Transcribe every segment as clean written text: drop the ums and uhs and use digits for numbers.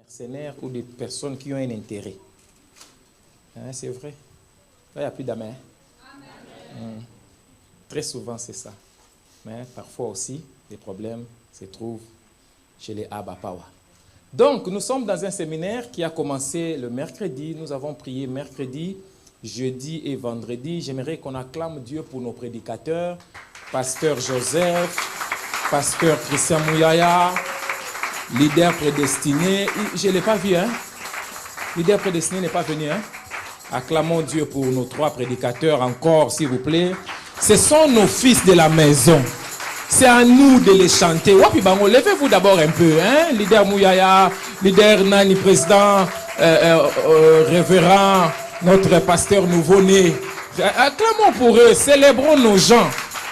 mercenaires ou des personnes qui ont un intérêt. Hein, c'est vrai. Là, il n'y a plus d'amen. Très souvent, c'est ça. Mais parfois aussi, les problèmes se trouvent chez les Abba Power. Donc, nous sommes dans un séminaire qui a commencé le mercredi. Nous avons prié mercredi, jeudi et vendredi. J'aimerais qu'on acclame Dieu pour nos prédicateurs. Pasteur Joseph, Pasteur Christian Mouyaya, leader prédestiné. Je ne l'ai pas vu, hein? Leader prédestiné n'est pas venu, hein? Acclamons Dieu pour nos trois prédicateurs encore, s'il vous plaît. Ce sont nos fils de la maison. C'est à nous de les chanter. Wapi Bango, levez-vous d'abord un peu, hein? Leader Mouyaya, leader Nani, président, révérend, notre pasteur nouveau-né. Acclamons pour eux, célébrons nos gens.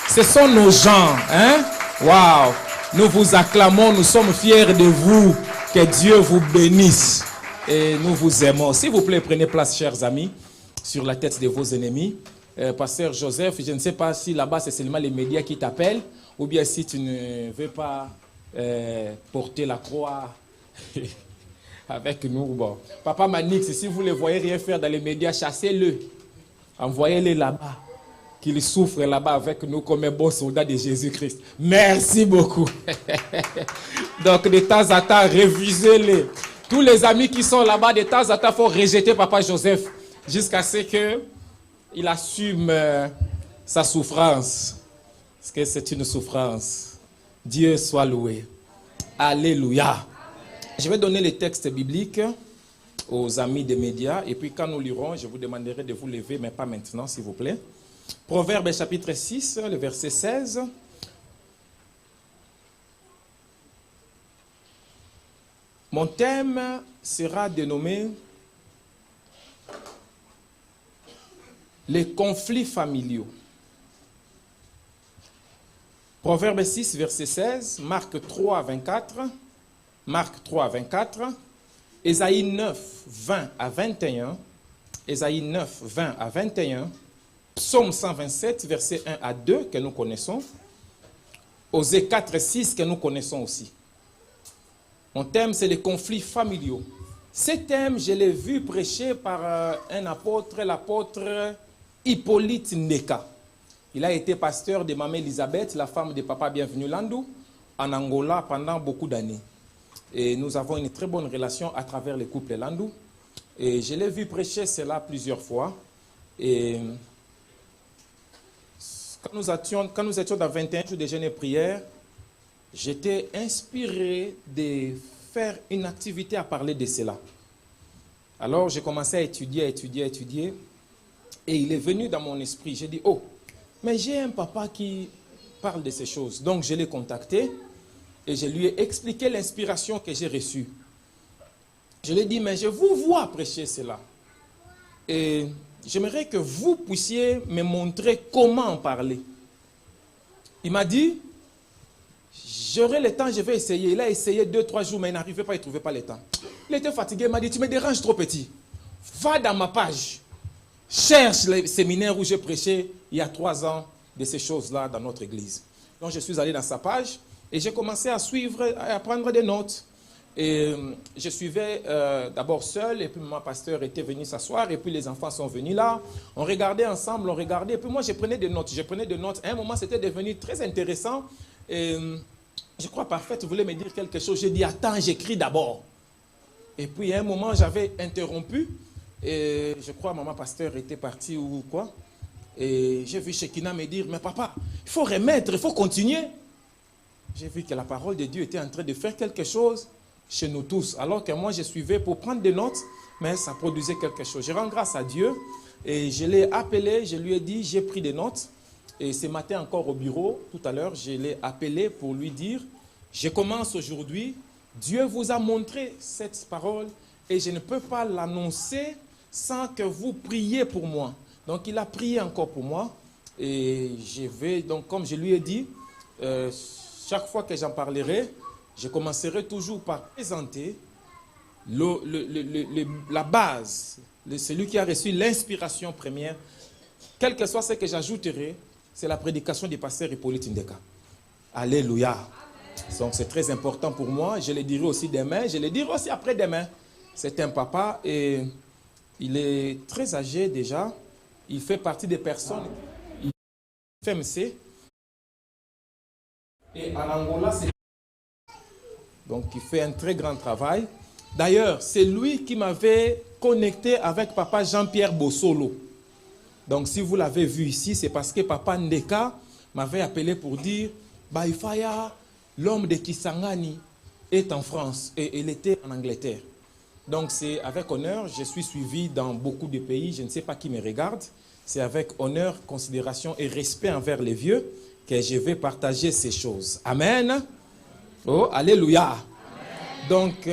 Ce sont nos gens, hein? Waouh! Nous vous acclamons, nous sommes fiers de vous. Que Dieu vous bénisse. Et nous vous aimons. S'il vous plaît, prenez place, chers amis, sur la tête de vos ennemis. Pasteur Joseph, je ne sais pas si là-bas c'est seulement les médias qui t'appellent, ou bien si tu ne veux pas porter la croix avec nous. Bon. Papa Manix, si vous ne le voyez rien faire dans les médias, chassez-le. Envoyez-le là-bas. Qu'il souffre là-bas avec nous comme un bon soldat de Jésus-Christ. Merci beaucoup. Donc, de temps en temps, révisez-les. Tous les amis qui sont là-bas, de temps en temps, il faut rejeter Papa Joseph jusqu'à ce qu'il assume sa souffrance. Parce que c'est une souffrance. Dieu soit loué. Alléluia. Je vais donner les textes bibliques aux amis des médias. Et puis quand nous lirons, je vous demanderai de vous lever, mais pas maintenant, s'il vous plaît. Proverbe chapitre 6, le verset 16. Mon thème sera dénommé les conflits familiaux. Proverbe 6, verset 16, Marc 3, 24, Marc 3, 24, Ésaïe 9, 20 à 21, Ésaïe 9, 20 à 21, Psaume 127, verset 1 à 2, que nous connaissons, Osée 4, 6, que nous connaissons aussi. Mon thème, c'est les conflits familiaux. Ce thème, je l'ai vu prêché par un apôtre, l'apôtre Hippolyte Ndeka. Il a été pasteur de Maman Elisabeth, la femme de Papa Bienvenu Landou, en Angola pendant beaucoup d'années. Et nous avons une très bonne relation à travers le couple Landou. Et je l'ai vu prêcher cela plusieurs fois. Et quand nous étions dans 21 jours de jeûne et prière, j'étais inspiré de faire une activité à parler de cela. Alors, j'ai commencé à étudier. Et il est venu dans mon esprit. J'ai dit, oh, mais j'ai un papa qui parle de ces choses. Donc, je l'ai contacté et je lui ai expliqué l'inspiration que j'ai reçue. Je lui ai dit, mais je vous vois prêcher cela. Et j'aimerais que vous puissiez me montrer comment en parler. Il m'a dit, j'aurai le temps, je vais essayer. Il a essayé 2-3 jours, mais il n'arrivait pas, il ne trouvait pas le temps. Il était fatigué, il m'a dit, tu me déranges trop petit. Va dans ma page. Cherche les séminaires où j'ai prêché il y a 3 ans de ces choses-là dans notre église. Donc je suis allé dans sa page et j'ai commencé à suivre, à prendre des notes. Et je suivais d'abord seul, et puis mon pasteur était venu s'asseoir, et puis les enfants sont venus là. On regardait ensemble, et puis moi je prenais des notes. À un moment, c'était devenu très intéressant. Et je crois parfait, tu voulais me dire quelque chose. J'ai dit, attends, j'écris d'abord. Et puis à un moment, j'avais interrompu. Et je crois maman pasteur était partie ou quoi. Et j'ai vu Shekina me dire, mais papa, il faut remettre, il faut continuer. J'ai vu que la parole de Dieu était en train de faire quelque chose chez nous tous. Alors que moi, je suivais pour prendre des notes, mais ça produisait quelque chose. Je rends grâce à Dieu et je l'ai appelé, je lui ai dit, j'ai pris des notes. Et ce matin encore au bureau, tout à l'heure, je l'ai appelé pour lui dire, je commence aujourd'hui, Dieu vous a montré cette parole et je ne peux pas l'annoncer sans que vous priez pour moi. Donc il a prié encore pour moi et je vais, donc comme je lui ai dit, chaque fois que j'en parlerai, je commencerai toujours par présenter la base, celui qui a reçu l'inspiration première, quel que soit ce que j'ajouterai, c'est la prédication du pasteur Hippolyte Ndeka. Alléluia. Donc c'est très important pour moi. Je le dirai aussi demain, je le dirai aussi après-demain. C'est un papa et il est très âgé déjà. Il fait partie des personnes. Il fait FMC. Et en Angola, c'est... Donc il fait un très grand travail. D'ailleurs, c'est lui qui m'avait connecté avec papa Jean-Pierre Bossolo. Donc si vous l'avez vu ici, c'est parce que papa Ndeka m'avait appelé pour dire Baïfaya, l'homme de Kisangani, est en France et il était en Angleterre. Donc c'est avec honneur, je suis suivi dans beaucoup de pays, je ne sais pas qui me regarde. C'est avec honneur, considération et respect envers les vieux que je vais partager ces choses. Amen. Oh, alléluia. Amen. Donc,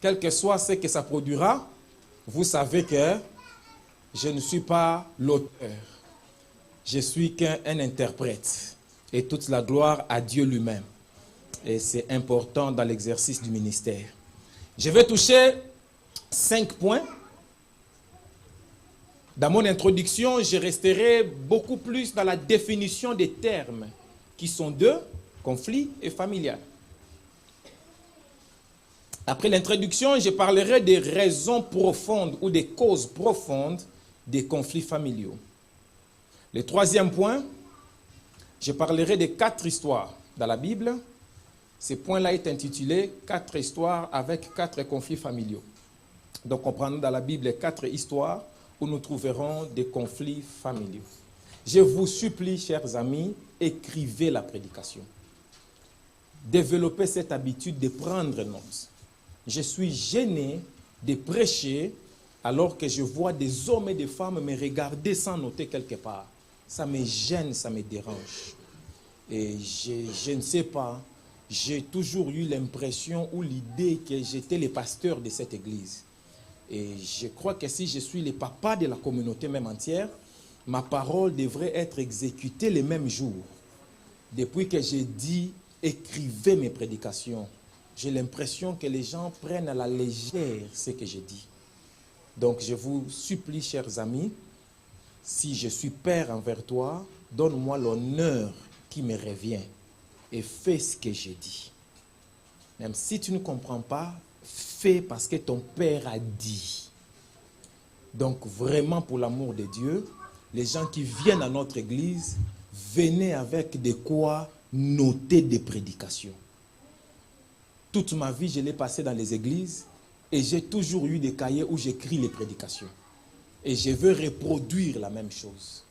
quel que soit ce que ça produira, vous savez que je ne suis pas l'auteur. Je suis qu'un interprète. Et toute la gloire à Dieu lui-même. Et c'est important dans l'exercice du ministère. Je vais toucher 5 points. Dans mon introduction, je resterai beaucoup plus dans la définition des termes qui sont deux, conflit et familial. Après l'introduction, je parlerai des raisons profondes ou des causes profondes des conflits familiaux. Le troisième point, je parlerai des 4 histoires dans la Bible. Ce point-là est intitulé « 4 histoires avec 4 conflits familiaux ». Donc, on prend dans la Bible 4 histoires où nous trouverons des conflits familiaux. Je vous supplie, chers amis, écrivez la prédication. Développez cette habitude de prendre note. Je suis gêné de prêcher alors que je vois des hommes et des femmes me regarder sans noter quelque part. Ça me gêne, ça me dérange. Et je ne sais pas, j'ai toujours eu l'impression ou l'idée que j'étais le pasteur de cette église. Et je crois que si je suis le papa de la communauté même entière, ma parole devrait être exécutée le même jour. Depuis que j'ai dit, écrivez mes prédications, j'ai l'impression que les gens prennent à la légère ce que j'ai dit. Donc je vous supplie, chers amis, si je suis père envers toi, donne-moi l'honneur qui me revient et fais ce que j'ai dit. Même si tu ne comprends pas, fais parce que ton père a dit. Donc vraiment pour l'amour de Dieu, les gens qui viennent à notre église, venez avec de quoi noter des prédications. Toute ma vie, je l'ai passé dans les églises et j'ai toujours eu des cahiers où j'écris les prédications. Et je veux reproduire la même chose.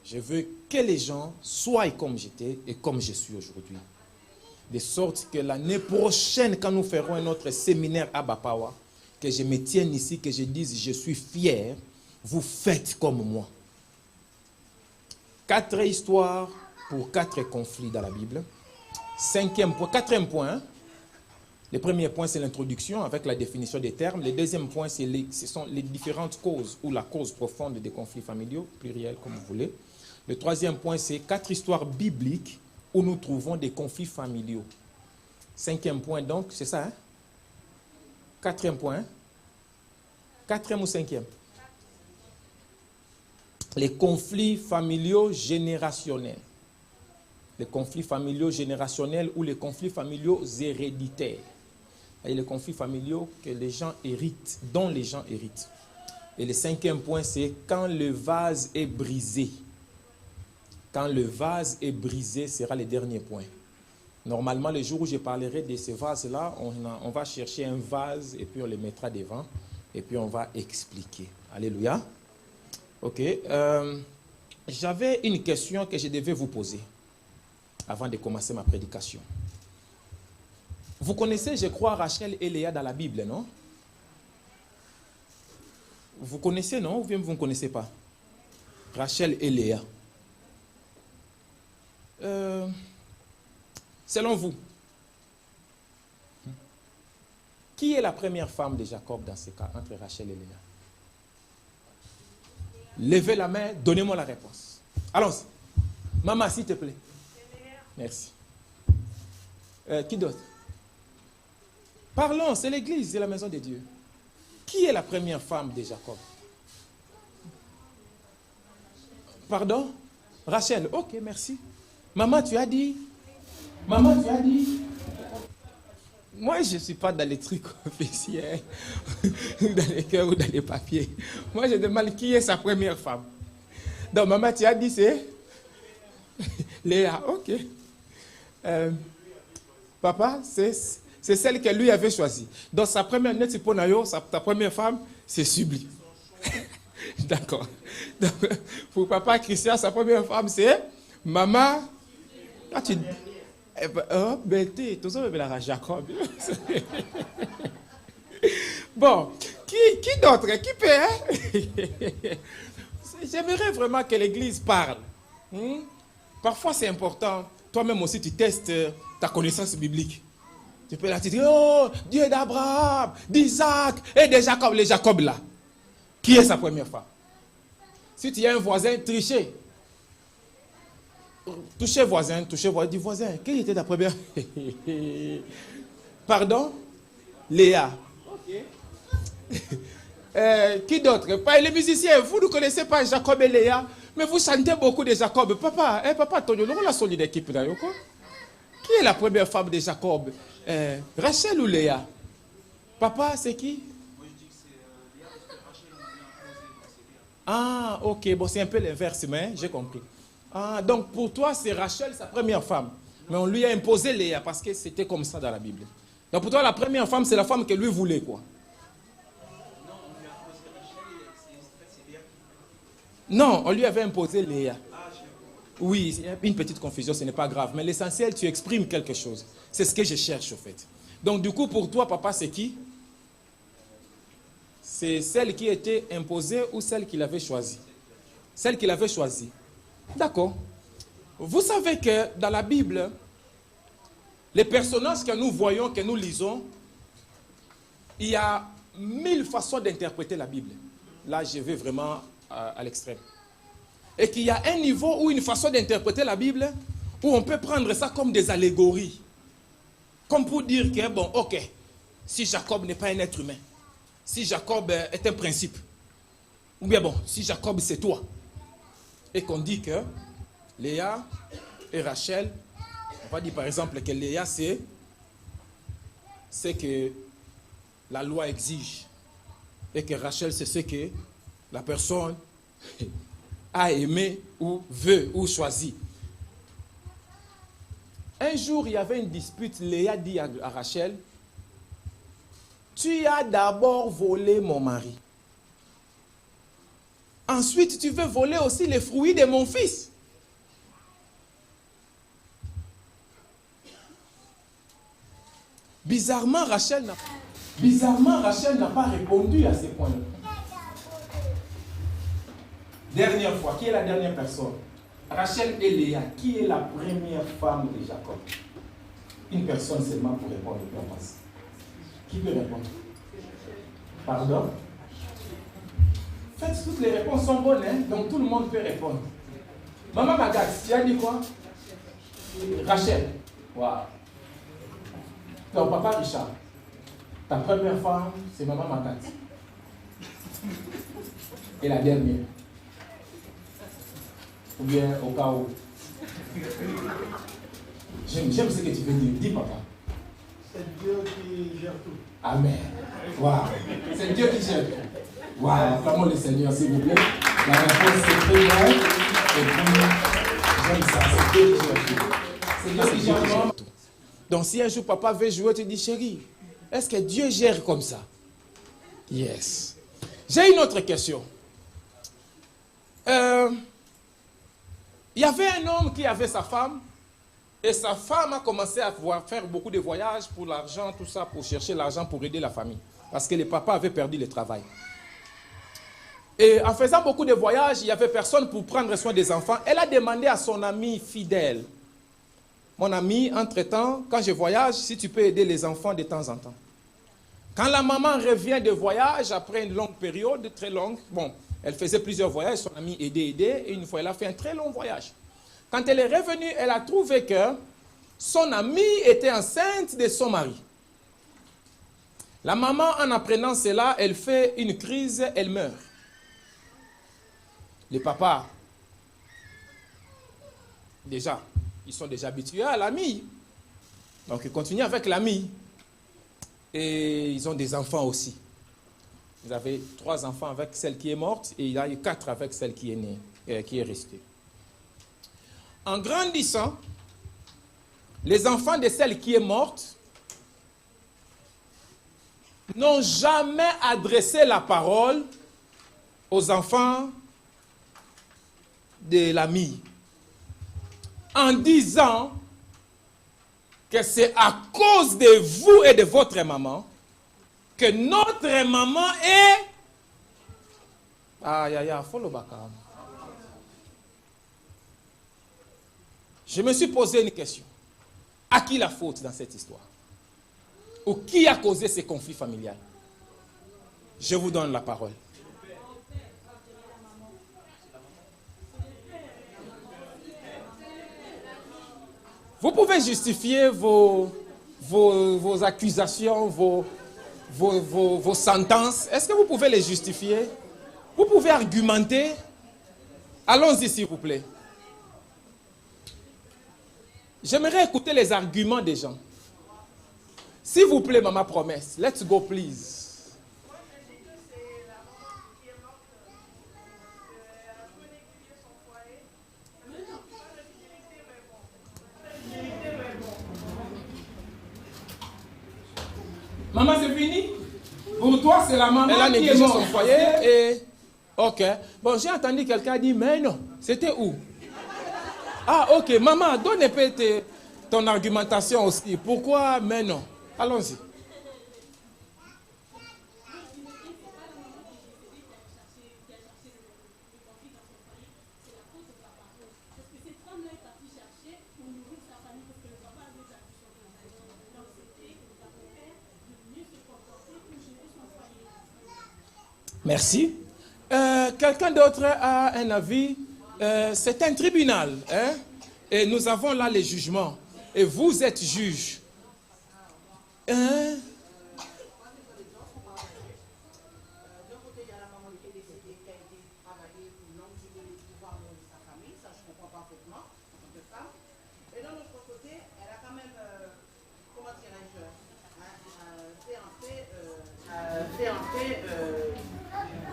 Je veux que les gens soient comme j'étais et comme je suis aujourd'hui. De sorte que l'année prochaine, quand nous ferons un autre séminaire à Bapawa, que je me tienne ici, que je dise, je suis fier, vous faites comme moi. 4 histoires pour 4 conflits dans la Bible. 4e point. Le premier point, c'est l'introduction avec la définition des termes. Le deuxième point, ce sont les différentes causes ou la cause profonde des conflits familiaux, pluriel comme vous voulez. Le troisième point, c'est 4 histoires bibliques où nous trouvons des conflits familiaux. 5e point, donc, c'est ça, hein? 4e point. 4e ou 5e? Les conflits familiaux générationnels. Les conflits familiaux générationnels ou les conflits familiaux héréditaires. Et les conflits familiaux que les gens héritent, dont les gens héritent. Et le 5e point, c'est quand le vase est brisé. Quand le vase est brisé, sera le dernier point. Normalement, le jour où je parlerai de ce vase-là, on va chercher un vase et puis on le mettra devant et puis on va expliquer. Alléluia. Ok. J'avais une question que je devais vous poser avant de commencer ma prédication. Vous connaissez, je crois, Rachel et Léa dans la Bible, non? Vous connaissez, non? Ou bien vous ne connaissez pas? Rachel et Léa. Selon vous, qui est la première femme de Jacob dans ce cas, entre Rachel et Léa? Levez la main, donnez-moi la réponse. Allons-y. Maman, s'il te plaît. Merci. Qui d'autre? Parlons, c'est l'église, c'est la maison de Dieu. Qui est la première femme de Jacob? Pardon? Rachel. Ok, merci. Maman, tu as dit? Maman, tu as dit? Moi, je ne suis pas dans les trucs officiels, dans les cœurs ou dans les papiers. Moi, je demande qui est sa première femme. Donc, maman, tu as dit c'est Léa, ok. Papa, c'est celle que lui avait choisie. Donc, sa première, ta première femme, c'est Subli. D'accord. Donc, pour papa Christian, sa première femme, c'est maman. Ah, tu... Oh, bêté, tout ça, la Jacob. Bon, qui d'autre? Qui peut? J'aimerais vraiment que l'Église parle. Parfois, c'est important. Toi-même aussi, tu testes ta connaissance biblique. Tu peux là, tu dis, oh, Dieu d'Abraham, d'Isaac et de Jacob. Les Jacob là. Qui est sa première femme? Si tu as un voisin, trichez. Touchez voisin, dis voisin. Quelle était ta première? Pardon? Léa. Ok. Qui d'autre? Pas les musiciens. Vous ne connaissez pas Jacob et Léa, mais vous chantez beaucoup de Jacob. Papa, papa, on a solide équipe là. Qui est la première femme de Jacob? Rachel ou Léa? Papa, c'est qui? Moi, je dis que c'est Léa parce que Rachel lui a imposé. Ah, ok. Bon, c'est un peu l'inverse, mais j'ai compris. Ah, donc pour toi, c'est Rachel, sa première femme. Mais on lui a imposé Léa parce que c'était comme ça dans la Bible. Donc pour toi, la première femme, c'est la femme que lui voulait, quoi. Non, on lui a imposé Rachel, c'est Léa. Non, on lui avait imposé Léa. Oui, il y a une petite confusion, ce n'est pas grave. Mais l'essentiel, tu exprimes quelque chose. C'est ce que je cherche, au fait. Donc du coup, pour toi, papa, c'est qui? C'est celle qui était imposée ou celle qu'il avait choisie? Celle qu'il avait choisie. D'accord. Vous savez que dans la Bible, les personnages que nous voyons, que nous lisons, il y a 1000 façons d'interpréter la Bible. Là, je vais vraiment à l'extrême. Et qu'il y a un niveau ou une façon d'interpréter la Bible où on peut prendre ça comme des allégories. Comme pour dire que, bon, ok, si Jacob n'est pas un être humain, si Jacob est un principe, ou bien bon, si Jacob c'est toi, et qu'on dit que Léa et Rachel, on va dire par exemple que Léa c'est que la loi exige, et que Rachel c'est ce que la personne a aimé ou veut ou choisi. Un jour, il y avait une dispute. Léa dit à Rachel, tu as d'abord volé mon mari. Ensuite, tu veux voler aussi les fruits de mon fils. Bizarrement, Rachel n'a pas répondu à ces points-là. Dernière fois, qui est la dernière personne? Rachel et Léa, qui est la première femme de Jacob? Une personne seulement pour répondre. Qui peut répondre? Pardon? Faites, toutes les réponses sont bonnes, hein? Donc tout le monde peut répondre. Maman Magat, tu as dit quoi? Rachel. Wow. Donc papa Richard, ta première femme, c'est maman Magat. Et la dernière? Ou bien au cas où? J'aime ce que tu veux dire. Dis papa. C'est Dieu qui gère tout. Amen. Wow. C'est Dieu qui gère tout. Wow. Acclamons le Seigneur, s'il vous plaît. La réponse c'est très bien. Et puis, j'aime ça. C'est Dieu qui gère tout. C'est Dieu qui gère tout. Donc si un jour papa veut jouer, tu dis chérie, est-ce que Dieu gère comme ça? Yes. J'ai une autre question. Il y avait un homme qui avait sa femme, et sa femme a commencé à faire beaucoup de voyages pour l'argent, tout ça, pour chercher l'argent pour aider la famille. Parce que le papa avait perdu le travail. Et en faisant beaucoup de voyages, il n'y avait personne pour prendre soin des enfants. Elle a demandé à son ami fidèle, mon ami, entre-temps, quand je voyage, si tu peux aider les enfants de temps en temps. Quand la maman revient de voyage, après une longue période, très longue, bon, elle faisait plusieurs voyages, son ami aidait, et une fois elle a fait un très long voyage. Quand elle est revenue, elle a trouvé que son amie était enceinte de son mari. La maman, en apprenant cela, elle fait une crise, elle meurt. Les papas, déjà, ils sont déjà habitués à l'amie. Donc, ils continuent avec l'ami. Et ils ont des enfants aussi. Vous avez 3 enfants avec celle qui est morte et il y a eu 4 avec celle qui est née, qui est restée. En grandissant, les enfants de celle qui est morte n'ont jamais adressé la parole aux enfants de l'ami en disant que c'est à cause de vous et de votre maman que notre maman est... Je me suis posé une question. À qui la faute dans cette histoire? Ou qui a causé ces conflits familiaux? Je vous donne la parole. Vous pouvez justifier vos accusations, vos sentences. Est-ce que vous pouvez les justifier? Vous pouvez argumenter? Allons-y, s'il vous plaît. J'aimerais écouter les arguments des gens. S'il vous plaît, maman promesse. Let's go, please. Maman, c'est fini? Pour toi, c'est la maman qui est morte. Son foyer et... Ok. Bon, j'ai entendu quelqu'un dire, mais non, c'était où? Ah, ok. Maman, donne un peu ton argumentation aussi. Pourquoi, mais non? Allons-y. Merci. Quelqu'un d'autre a un avis? C'est un tribunal. Hein? Et nous avons là les jugements. Et vous êtes juge. Hein?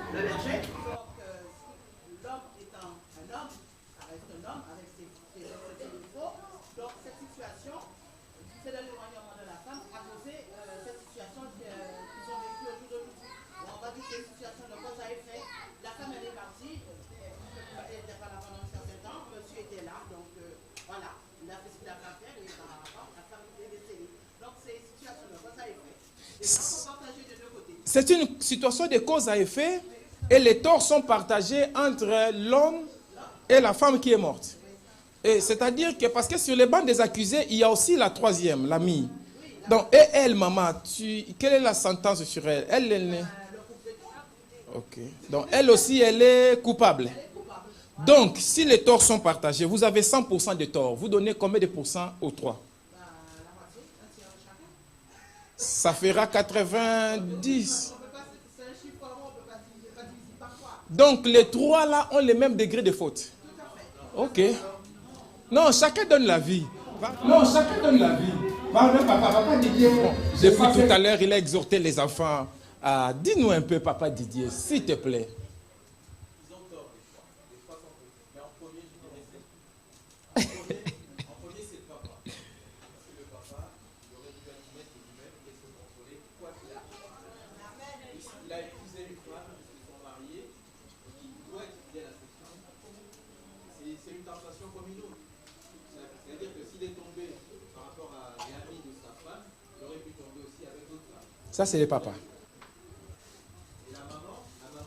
Le berger. Donc, l'homme étant un homme, ça reste un homme avec ses défauts. Donc, cette situation, c'est le témoignement de la femme, a causé cette situation qu'ils ont vécue au jour d'aujourd'hui. On va dire que c'est une situation de cause à effet. La femme, elle est partie, elle était pas là pendant un certain temps, monsieur était là, donc voilà, il a fait ce qu'il a fait, et la femme était décédée. Donc, c'est une situation de cause à effet. Les gens sont partagés de deux côtés. C'est une situation de cause à effet. Et les torts sont partagés entre l'homme et la femme qui est morte. Et c'est-à-dire que, parce que sur les bancs des accusés, il y a aussi la troisième, l'amie. Donc, et elle, maman, quelle est la sentence sur elle? Elle est... Ok. Donc, elle aussi, elle est coupable. Donc, si les torts sont partagés, vous avez 100% de torts. Vous donnez combien de pourcents aux 3? Ça fera 90. Donc, les 3 là ont le même degré de faute. Ok. Non, chacun donne la vie. Non, chacun donne la vie. Papa Didier. Bon, depuis tout à l'heure, il a exhorté les enfants à... Dis-nous un peu, papa Didier, s'il te plaît. Ça, c'est les papas. Et la maman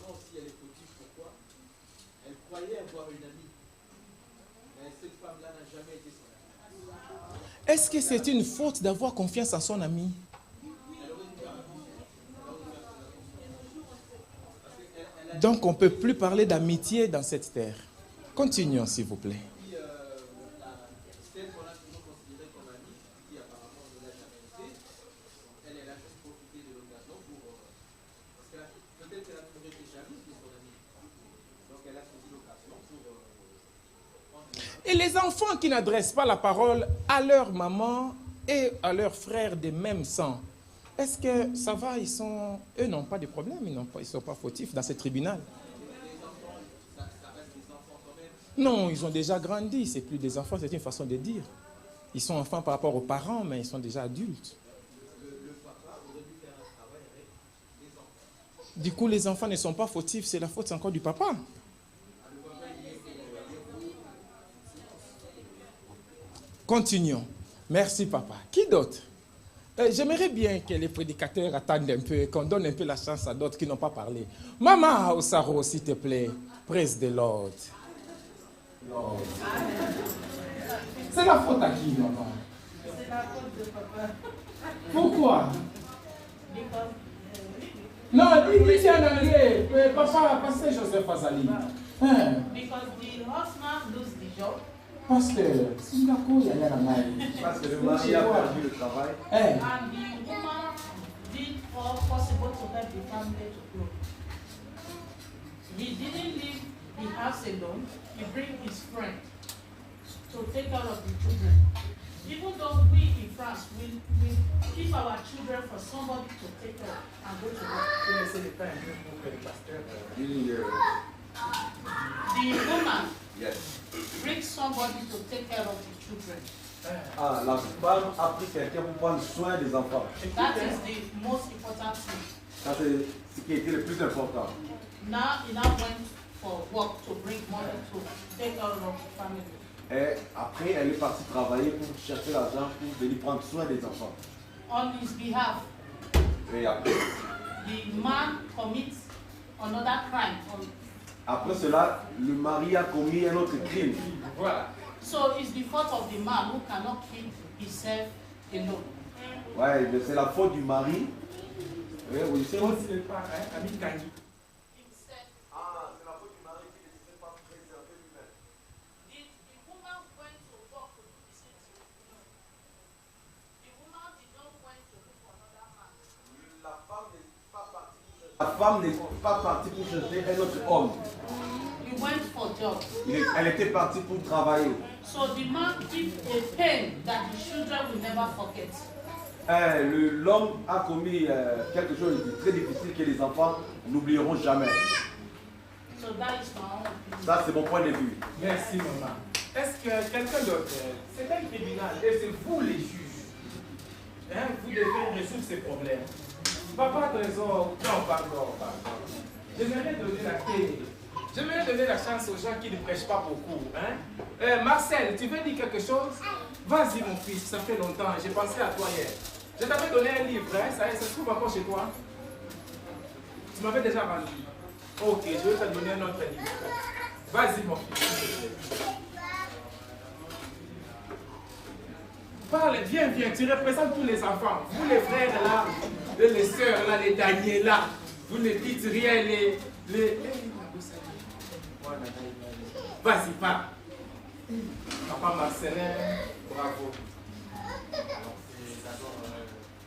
aussi, elle est fautive. Pourquoi? Elle croyait avoir une amie. Mais cette femme-là n'a jamais été son amie. Est-ce que c'est une faute d'avoir confiance en son ami? Donc, on ne peut plus parler d'amitié dans cette terre. Continuons, s'il vous plaît. Et les enfants qui n'adressent pas la parole à leur maman et à leurs frères de même sang, est-ce que ça va, eux n'ont pas de problème, ils ne sont pas fautifs dans ce tribunal? Non, ils ont déjà grandi, c'est plus des enfants, c'est une façon de dire. Ils sont enfants par rapport aux parents, mais ils sont déjà adultes. Du coup, les enfants ne sont pas fautifs, c'est la faute, c'est encore du papa. Continuons. Merci, papa. Qui d'autre? J'aimerais bien que les prédicateurs attendent un peu, qu'on donne un peu la chance à d'autres qui n'ont pas parlé. Maman Osaro, s'il te plaît. Praise the Lord. C'est la faute à qui, maman? C'est la faute de papa. Pourquoi? Non, dis en anglais. Papa, pasteur Joseph Azali. Because the husband lose the job. Pasteur, c'est la cause, il y a la maille. Parce que le mari a perdu le travail. And the woman did all possible to help the family to grow. He didn't leave the house alone. He bring his friend to take care of the children. Even though we in France will keep our children for somebody to take care of and go to work. The woman brings somebody to take care of the children. Ah, la femme a pris quelqu'un pour prendre soin des enfants. That is the most important thing. Ça, c'est ce qui était le plus important. Now he now went for work to bring money to take care of the family. Et après, elle est partie travailler pour chercher l'argent pour venir prendre soin des enfants. On his behalf, Et après, the man commits another crime. après cela, le mari a commis un autre crime. Voilà. So it's the fault of the man who cannot keep himself alone. Ouais, mais c'est la faute du mari. Oui, c'est Moi, c'est pas Ami Kani. Ah, c'est la faute du mari qui ne sait pas préserver lui-même. The woman went to work to do the same thing. The woman did not went to look for another man. La femme n'est pas partie pour chercher un autre homme. He went for job. Elle était partie pour travailler. So the man keep a pain that the children will never forget. L'homme a commis quelque chose de très difficile que les enfants n'oublieront jamais. So that is my own opinion. Ça, c'est mon point de vue. Merci, maman. Est-ce que quelqu'un d'autre, c'est un tribunal et c'est vous les juges. Hein, vous devez résoudre ces problèmes. Papa Trésor, non, pardon. J'aimerais donner la chance aux gens qui ne prêchent pas beaucoup. Hein? Marcel, tu veux dire quelque chose? Vas-y, mon fils, ça fait longtemps, j'ai pensé à toi hier. Je t'avais donné un livre, hein? Ça se trouve encore chez toi. Tu m'avais déjà vendu. Ok, je vais te donner un autre livre. Vas-y, mon fils. Parle, viens, tu représentes tous les enfants. Vous les frères là, les sœurs là, les Daniel là. Vous ne dites rien, Vas-y, parle. Papa Marcelin, bravo. Alors c'est d'abord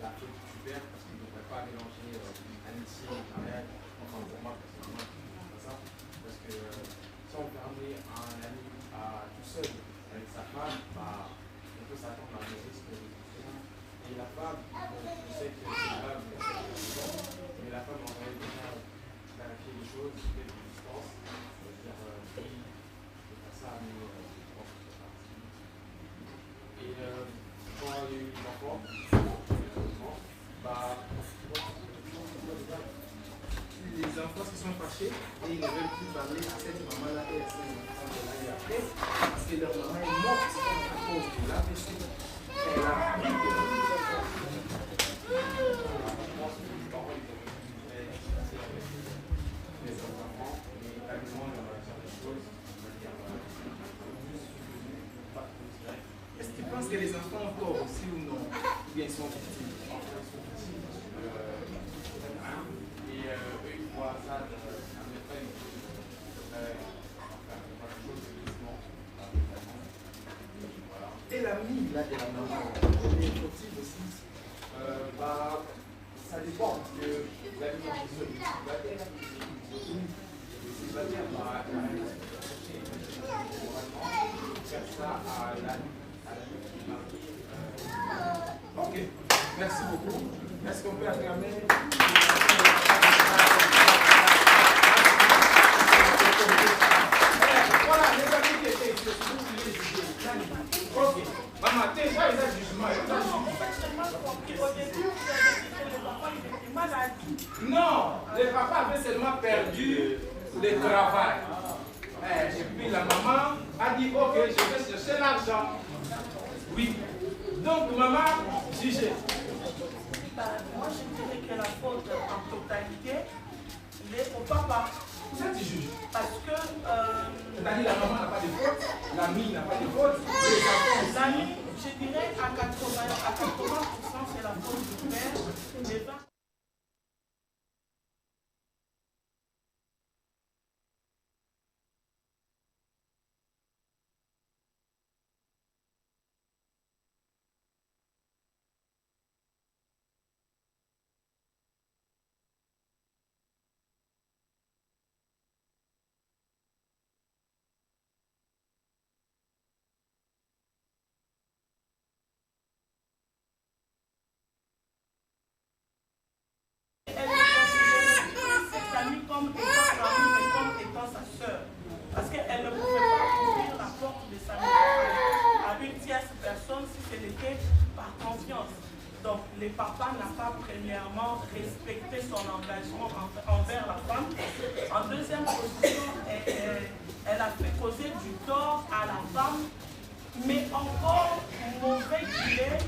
la faute du père parce qu'il ne devrait pas mélanger amitié et mariage. Enfin pour moi personnellement, c'est pas ça. Parce que si on permet à un ami à tout seul avec sa femme, bah, on peut s'attendre à un risque de discussion. Et la femme, je sais que c'est pas mais la femme en vrai déjà clarifier les choses, mettre une distance, dire oui, c'est pas ça, mais je pense que c'est parti. Et quand il y a eu les enfants, bah, Les enfants se sont fâchés et ils ne veulent plus parler à cette maman-là et à cette maman-là et après parce que leur maman est morte à cause de la blessure. Elle a pris de Est-ce que tu penses que les enfants ont tort aussi ou non? Ou bien ils sont victimes? et eux, ils voient ça d'un méthode Et l'ami là de la maman, elle est fautive aussi. bah, ça dépend parce que l'ami qui est célibataire, bah, faire ça à l'ami qui est marié, Ok, merci beaucoup. Est-ce qu'on peut acclamer? Voilà, les amis qui étaient ici, vous voulez juger. Ok, maman, déjà, il y a jugement. Au début, vous avez dit que le papa il était malade. Non, le papa avait seulement perdu le travail. Et puis la maman a dit, ok, je vais chercher l'argent. Oui. Donc, maman, jugez. Moi, je dirais que la faute en totalité, il est au papa. Ça, tu juges. Parce que C'est-à-dire la maman n'a pas de faute, l'ami n'a pas de faute, les enfants aussi. l'ami, je dirais à 80%, c'est la faute du père, des parents. Comme étant sa sœur. Parce qu'elle ne pouvait pas ouvrir la porte de sa maison à une tierce personne si ce n'était par confiance. Donc, le papa n'a pas premièrement respecté son engagement envers la femme. En deuxième position, elle a fait causer du tort à la femme. Mais encore mauvais qu'il est,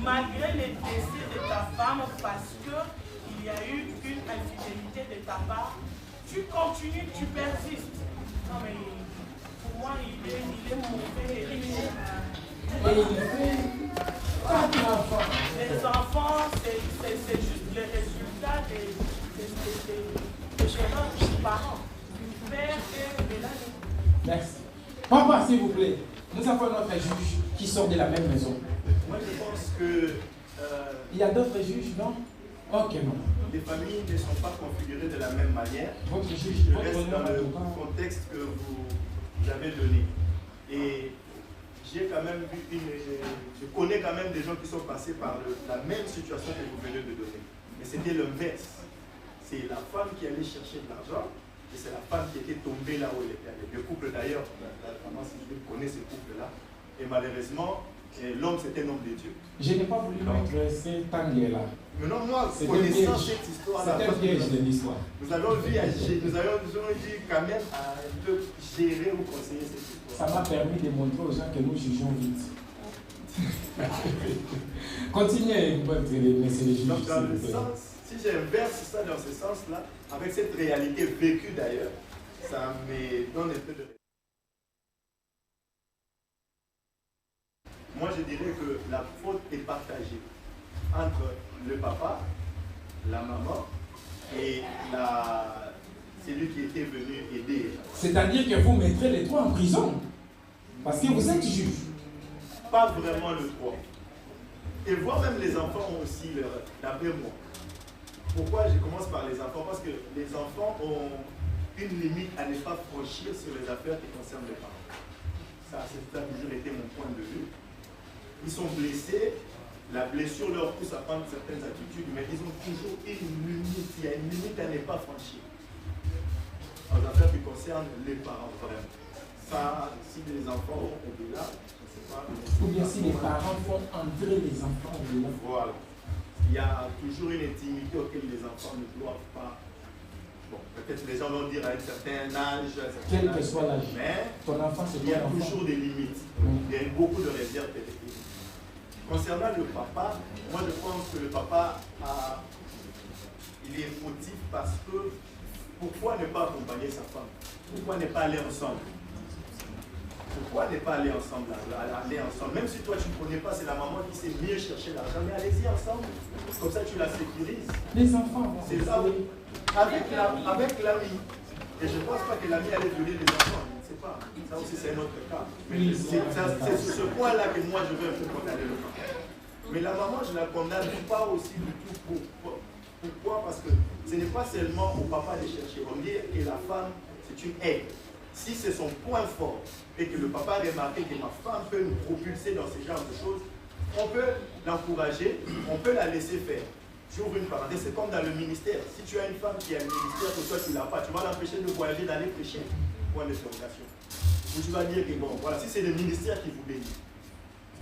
malgré les décès de ta femme, parce qu'il y a eu une infidélité de ta part, tu continues, tu persistes. Non mais pour moi, il est mauvais. Et il fait 4 enfants. Les enfants, c'est juste le résultat des erreurs des parents, du père et de l'année. Merci. Papa, s'il vous plaît, nous avons notre juge qui sort de la même maison. Moi, je pense que Il y a d'autres juges, non? Ok, non. les familles ne sont pas configurées de la même manière. Votre juge, Je votre reste dans nom, en le tout cas. contexte que vous avez donné. Et j'ai quand même vu je connais quand même des gens qui sont passés par la même situation que vous venez de donner. Mais c'était l'inverse. C'est la femme qui allait chercher de l'argent et c'est la femme qui était tombée là où elle était allée. Le couple d'ailleurs, la maman, si je connais ce couple-là, et malheureusement, l'homme c'était un homme de Dieu. Je n'ai pas voulu mettre cet angle-là. Maintenant, moi, C'est connaissant cette histoire-là, C'est un piège de l'histoire. nous allons dû quand même à un peu gérer ou conseiller cette histoire. Ça m'a permis de montrer aux gens que nous jugeons vite. Continuez, monsieur le juge. Donc, dans le sens, si j'inverse ça dans ce sens-là, avec cette réalité vécue d'ailleurs, ça me donne un peu de... Moi, je dirais que la faute est partagée entre le papa, la maman et celui qui était venu aider. C'est-à-dire que vous mettrez les trois en prison. Parce que vous êtes juge. Pas vraiment le droit. Et voir même les enfants ont aussi d'après moi. Pourquoi je commence par les enfants? Parce que les enfants ont une limite à ne pas franchir sur les affaires qui concernent les parents. Ça a toujours été mon point de vue. Ils sont blessés, la blessure leur pousse à prendre certaines attitudes, mais ils ont toujours une limite. Il y a une limite à ne pas franchir. En affaires qui concernent les parents, vraiment. Ça, si les enfants ont au-delà, je ne sais pas. Ou bien si les parents font entrer les enfants au-delà. Voilà. Il y a toujours une intimité auquel les enfants ne doivent pas. Bon, peut-être les gens vont dire à un certain âge, Quel que soit l'âge. mais Ton enfant, c'est il y a ton enfant. toujours des limites. Il y a beaucoup de réserves et des limites. Concernant le papa, moi je pense que le papa il est fautif parce que pourquoi ne pas accompagner sa femme? Pourquoi ne pas aller ensemble? Pourquoi ne pas aller ensemble, aller ensemble? Même si toi tu ne connais pas, c'est la maman qui sait mieux chercher l'argent, mais allez-y ensemble. Comme ça tu la sécurises. Les enfants. C'est ça, oui. Avec l'ami. Et je ne pense pas que l'ami allait violer les enfants. Je ne sais pas. Ça aussi c'est un autre cas. Mais c'est sur ce point-là que moi je veux un peu condamner le papa. Mais la maman, je ne la condamne pas aussi du tout. Pourquoi? Parce que ce n'est pas seulement au papa de chercher. On dit que la femme, c'est une aide. Si c'est son point fort et que le papa a remarqué que ma femme peut nous propulser dans ce genre de choses, on peut l'encourager, on peut la laisser faire. J'ouvre une parenthèse, c'est comme dans le ministère. Si tu as une femme qui a un ministère que toi tu ne l'as pas, tu vas l'empêcher de voyager, d'aller prêcher. Point d'interrogation. Ou tu vas dire que bon, voilà, si c'est le ministère qui vous bénit.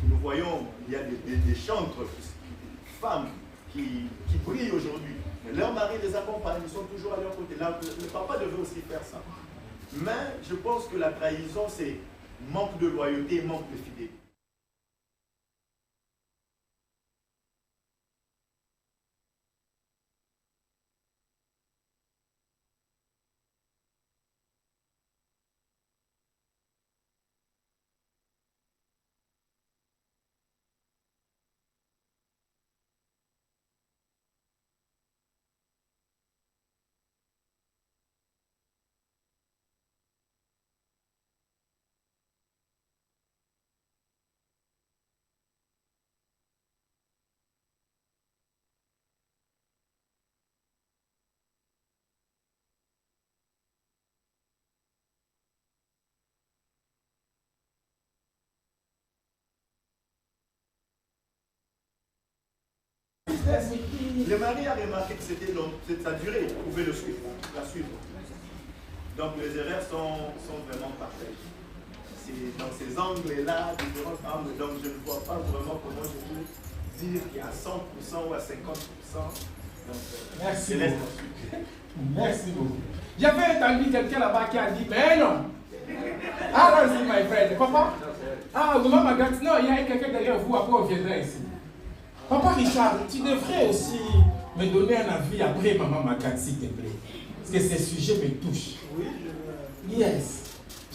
Nous voyons, il y a des chantres, des femmes qui brillent aujourd'hui. Mais leurs maris les accompagnent, ils sont toujours à leur côté. Là, le papa devait aussi faire ça. Mais je pense que la trahison, c'est manque de loyauté, manque de fidélité. Le mari a remarqué que c'était sa durée, il pouvait la suivre. Donc les erreurs sont vraiment partagées. C'est dans ces angles-là, différents angles, donc je ne vois pas vraiment comment je peux dire qu'il y a 100% ou à 50%. Donc, merci beaucoup. Merci beaucoup. J'avais entendu quelqu'un là-bas qui a dit, mais non. Ah non, c'est my friend. Papa? Ah, maman m'a dit, non, il y a quelqu'un derrière vous, après on viendra ici. Papa Richard, tu devrais aussi me donner un avis après maman Magat, s'il te plaît. Parce que ces sujets me touchent. oui, Yes.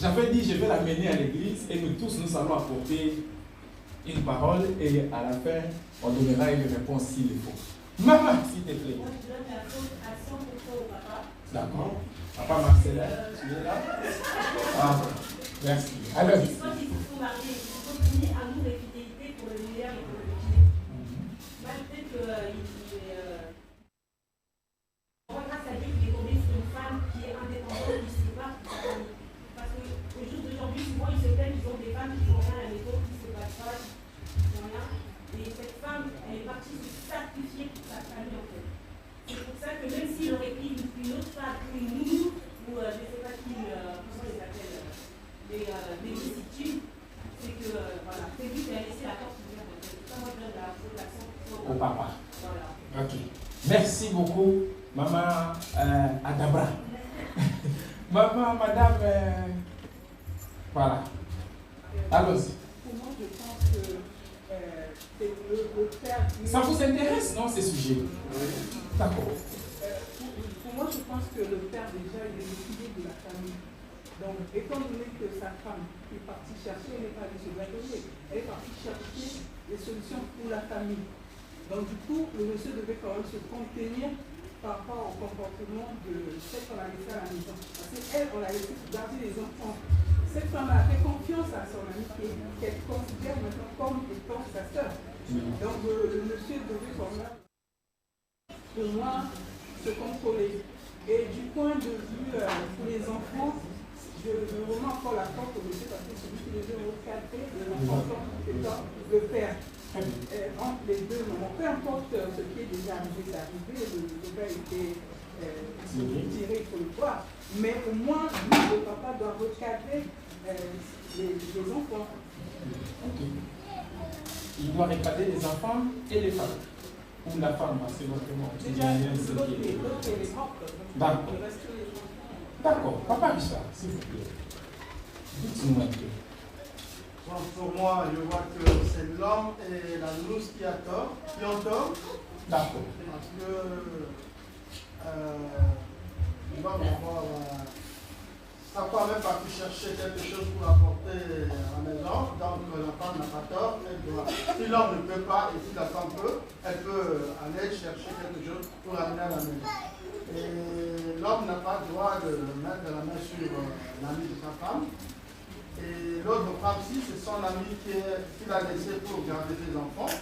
J'avais dit, je vais l'amener à l'église et nous tous, nous allons apporter une parole et à la fin, on donnera une réponse s'il le faut. Maman, s'il te plaît. Moi, je donne la faute à 100% au papa. D'accord. Papa Marcelin, tu es là? Ah, merci. Alors, Je pense qu'il faut marier, il faut continuer amour et fidélité pour le meilleur et pour le pire. Malgré que on va grâce à Dieu qu'il est tombé sur une femme qui est indépendante, qui se bat pour sa famille. Parce qu'au jour d'aujourd'hui, souvent ils se plaignent, ils ont des femmes qui font rien à la maison, qui se battent pas, qui font rien. Et cette femme, elle est partie se sacrifier pour sa famille en fait. C'est pour ça que même s'il aurait pris une autre femme, une nounou, ou je ne sais pas qui, comment ils appellent, des victimes, c'est que voilà, c'est lui qui a laissé la porte ouverte. Ça, moi, je donne la faute à 100% au papa. Voilà. Ok. Merci beaucoup, maman Adabra. Maman, madame. Voilà. Allons-y. Pour moi, je pense que c'est le père. Ça vous intéresse, non, ces sujets? D'accord. Pour moi, je pense que le père, déjà, il est le pilier de la famille. Donc, étant donné que sa femme est partie chercher, elle n'est pas allée se batailler, elle est partie chercher des solutions pour la famille. Donc, du coup, le monsieur devait quand même se contenir par rapport au comportement de celle qu'on a laissée à la maison. Parce qu'elle, on l'a laissé garder les enfants. Cette femme a fait confiance à son amie qu'elle considère maintenant comme étant sa sœur. Donc, le monsieur devait quand même, pour moi, se contrôler. Et du point de vue pour les enfants, je remets encore la porte au monsieur parce que c'est lui qui les a recadrés, les enfants étant le père. Entre les deux moments, peu importe ce qui est déjà arrivé, c'est arrivé, le père était tiré, il faut le voir. Mais au moins, lui, le papa doit recadrer les enfants. Ok. Il doit recadrer les enfants et les femmes. Ou la femme, c'est votre mot. Déjà, l'autre est mort. D'accord. D'accord. Papa Richard, s'il vous plaît. Dites-nous un peu. Bon, pour moi, je vois que c'est l'homme et la nourrice qui ont tort. D'accord. Parce que l'homme d'abord, sa femme est partie chercher quelque chose pour apporter à la maison, donc la femme n'a pas tort, elle doit. Si l'homme ne peut pas et si la femme peut, elle peut aller chercher quelque chose pour amener à la maison. Et l'homme n'a pas le droit de mettre la main sur l'ami de sa femme. Et l'autre femme, si c'est son ami qui l'a laissé pour garder ses enfants,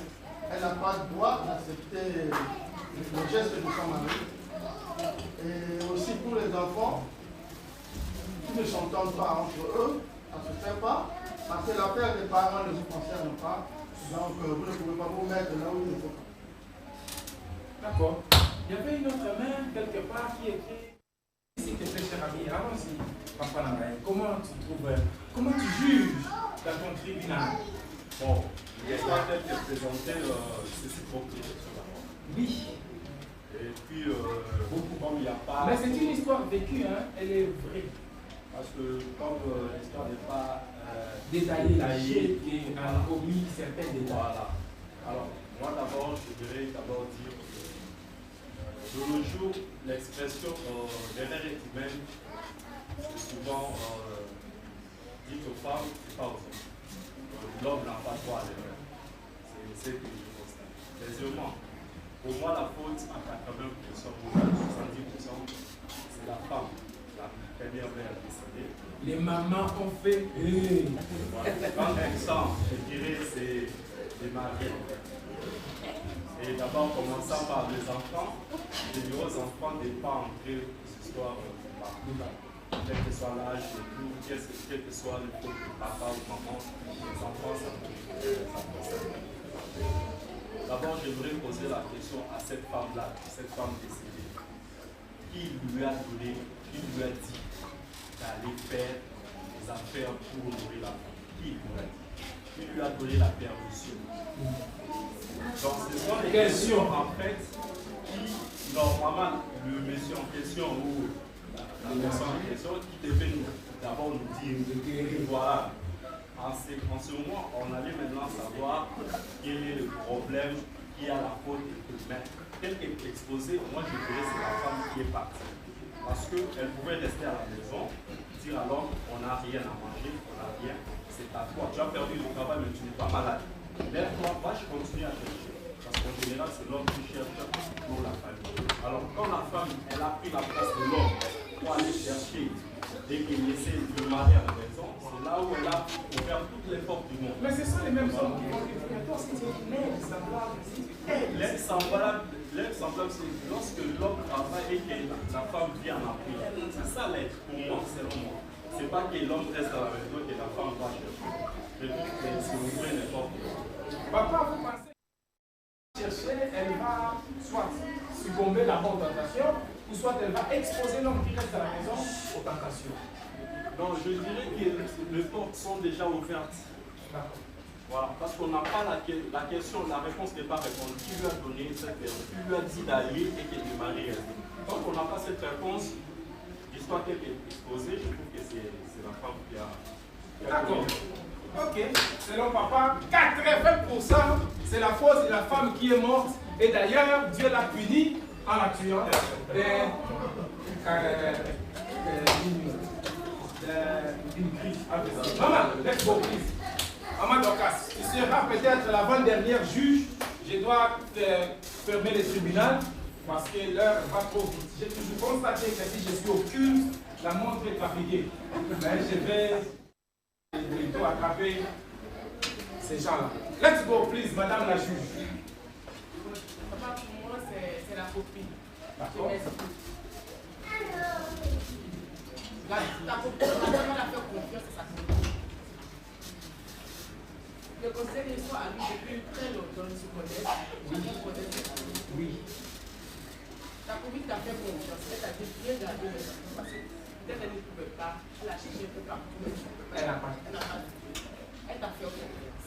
elle n'a pas le droit d'accepter le geste de son mari. Et aussi pour les enfants, qui ne s'entendent pas entre eux, ça ne se fait pas, parce que l'affaire des parents ne vous concerne pas. Donc, vous ne pouvez pas vous mettre là où il ne faut pas. D'accord. Il y avait une autre main quelque part qui était. S'il te plaît, cher ami, allons-y, Papa Nangaye. Comment tu trouves, comment tu juges dans ton tribunal? Bon, l'histoire telle qu'elle présentait, c'est si propre. Oui. Et puis, beaucoup comme il n'y a pas. Mais c'est une histoire vécue, hein? Elle est vraie. Parce que comme l'histoire n'est pas détaillée, qui a omis certains détails. Voilà. Alors, moi d'abord, je dirais d'abord dire que de nos jours, l'expression l'erreur humaine est souvent dite aux femmes et pas aux hommes. L'homme n'a pas droit à l'erreur. C'est ce que je constate. Deuxièmement, pour moi, la faute à 80% ou à 70%, c'est la femme. La première mère décédée. Les mamans ont fait. Voilà. 30%, je dirais, c'est les mariés. Et d'abord, commençant par les enfants, je dirais aux enfants de ne pas entrer dans cette histoire quel que soit l'âge de tout, quel que soit le faute de papa ou maman, les enfants, ça concerne. D'abord, je voudrais poser la question à cette femme-là, cette femme décédée. Qui lui a donné, qui lui a dit d'aller faire des affaires pour nourrir la femme? Qui lui a dit? Qui lui a donné la permission? Donc, ce sont des questions en fait qui, normalement, le monsieur en question ou la personne en question qui devait d'abord nous dire que voilà, en ce moment, on allait maintenant savoir quel est le problème qui a la faute de mais tel qu'elle est exposée, moi je dirais que c'est la femme qui est partie. Parce qu'elle pouvait rester à la maison, dire alors on n'a rien à manger, on n'a rien, c'est à toi. Tu as perdu le travail mais tu n'es pas malade. Lève-toi, moi je continue à chercher. Parce qu'en général, c'est l'homme qui cherche pour la famille. Alors, quand la femme, elle a pris la place de l'homme pour aller chercher, dès qu'il essaie de marier à la maison, c'est là où elle a ouvert toutes les portes du monde. Mais ce sont les mêmes hommes qui vont dire que toi, c'est l'aide semblable. L'aide semblable, c'est lorsque l'homme travaille et que la femme vient en appui. C'est ça l'aide, pour moi, selon moi. C'est pas que l'homme reste à la maison et que la femme va chercher. Je trouve que c'est ouvrir les portes. Papa, vous pensez chercher, elle va soit succomber à la bonne tentation, ou soit elle va exposer l'homme qui reste à la maison aux tentations. Non, je dirais que les portes sont déjà ouvertes. Voilà, parce qu'on n'a pas la question, la réponse n'est pas répondue. Qui lui a donné cette réponse? Qui lui a dit d'aller et qu'il est marié? Donc on n'a pas cette réponse, l'histoire qu'elle est exposée, je trouve que c'est la femme qui a D'accord. Ok, selon papa, 80% c'est la faute de la femme qui est morte. Et d'ailleurs, Dieu l'a punie en la tuant. Maman, let's go please. Maman Dorcas, tu seras peut-être l'avant-dernière juge. Je dois fermer le tribunal parce que l'heure va trop vite. J'ai toujours constaté que si je suis au culte, la montre est fatiguée. Mais je vais plutôt attraper ces gens-là. Let's go, please, madame la juge. Papa, pour moi, c'est la copine. D'accord. La copine, la a fait confiance à sa copine. Le conseil des soins à lui depuis très longtemps, ils se connaissent. Oui. Ta copine t'a fait confiance, elle t'a dit bien garder les enfants parce que peut-être elle ne pouvait pas, elle a cherché un peu partout, mais Elle n'a pas. Elle t'a fait confiance.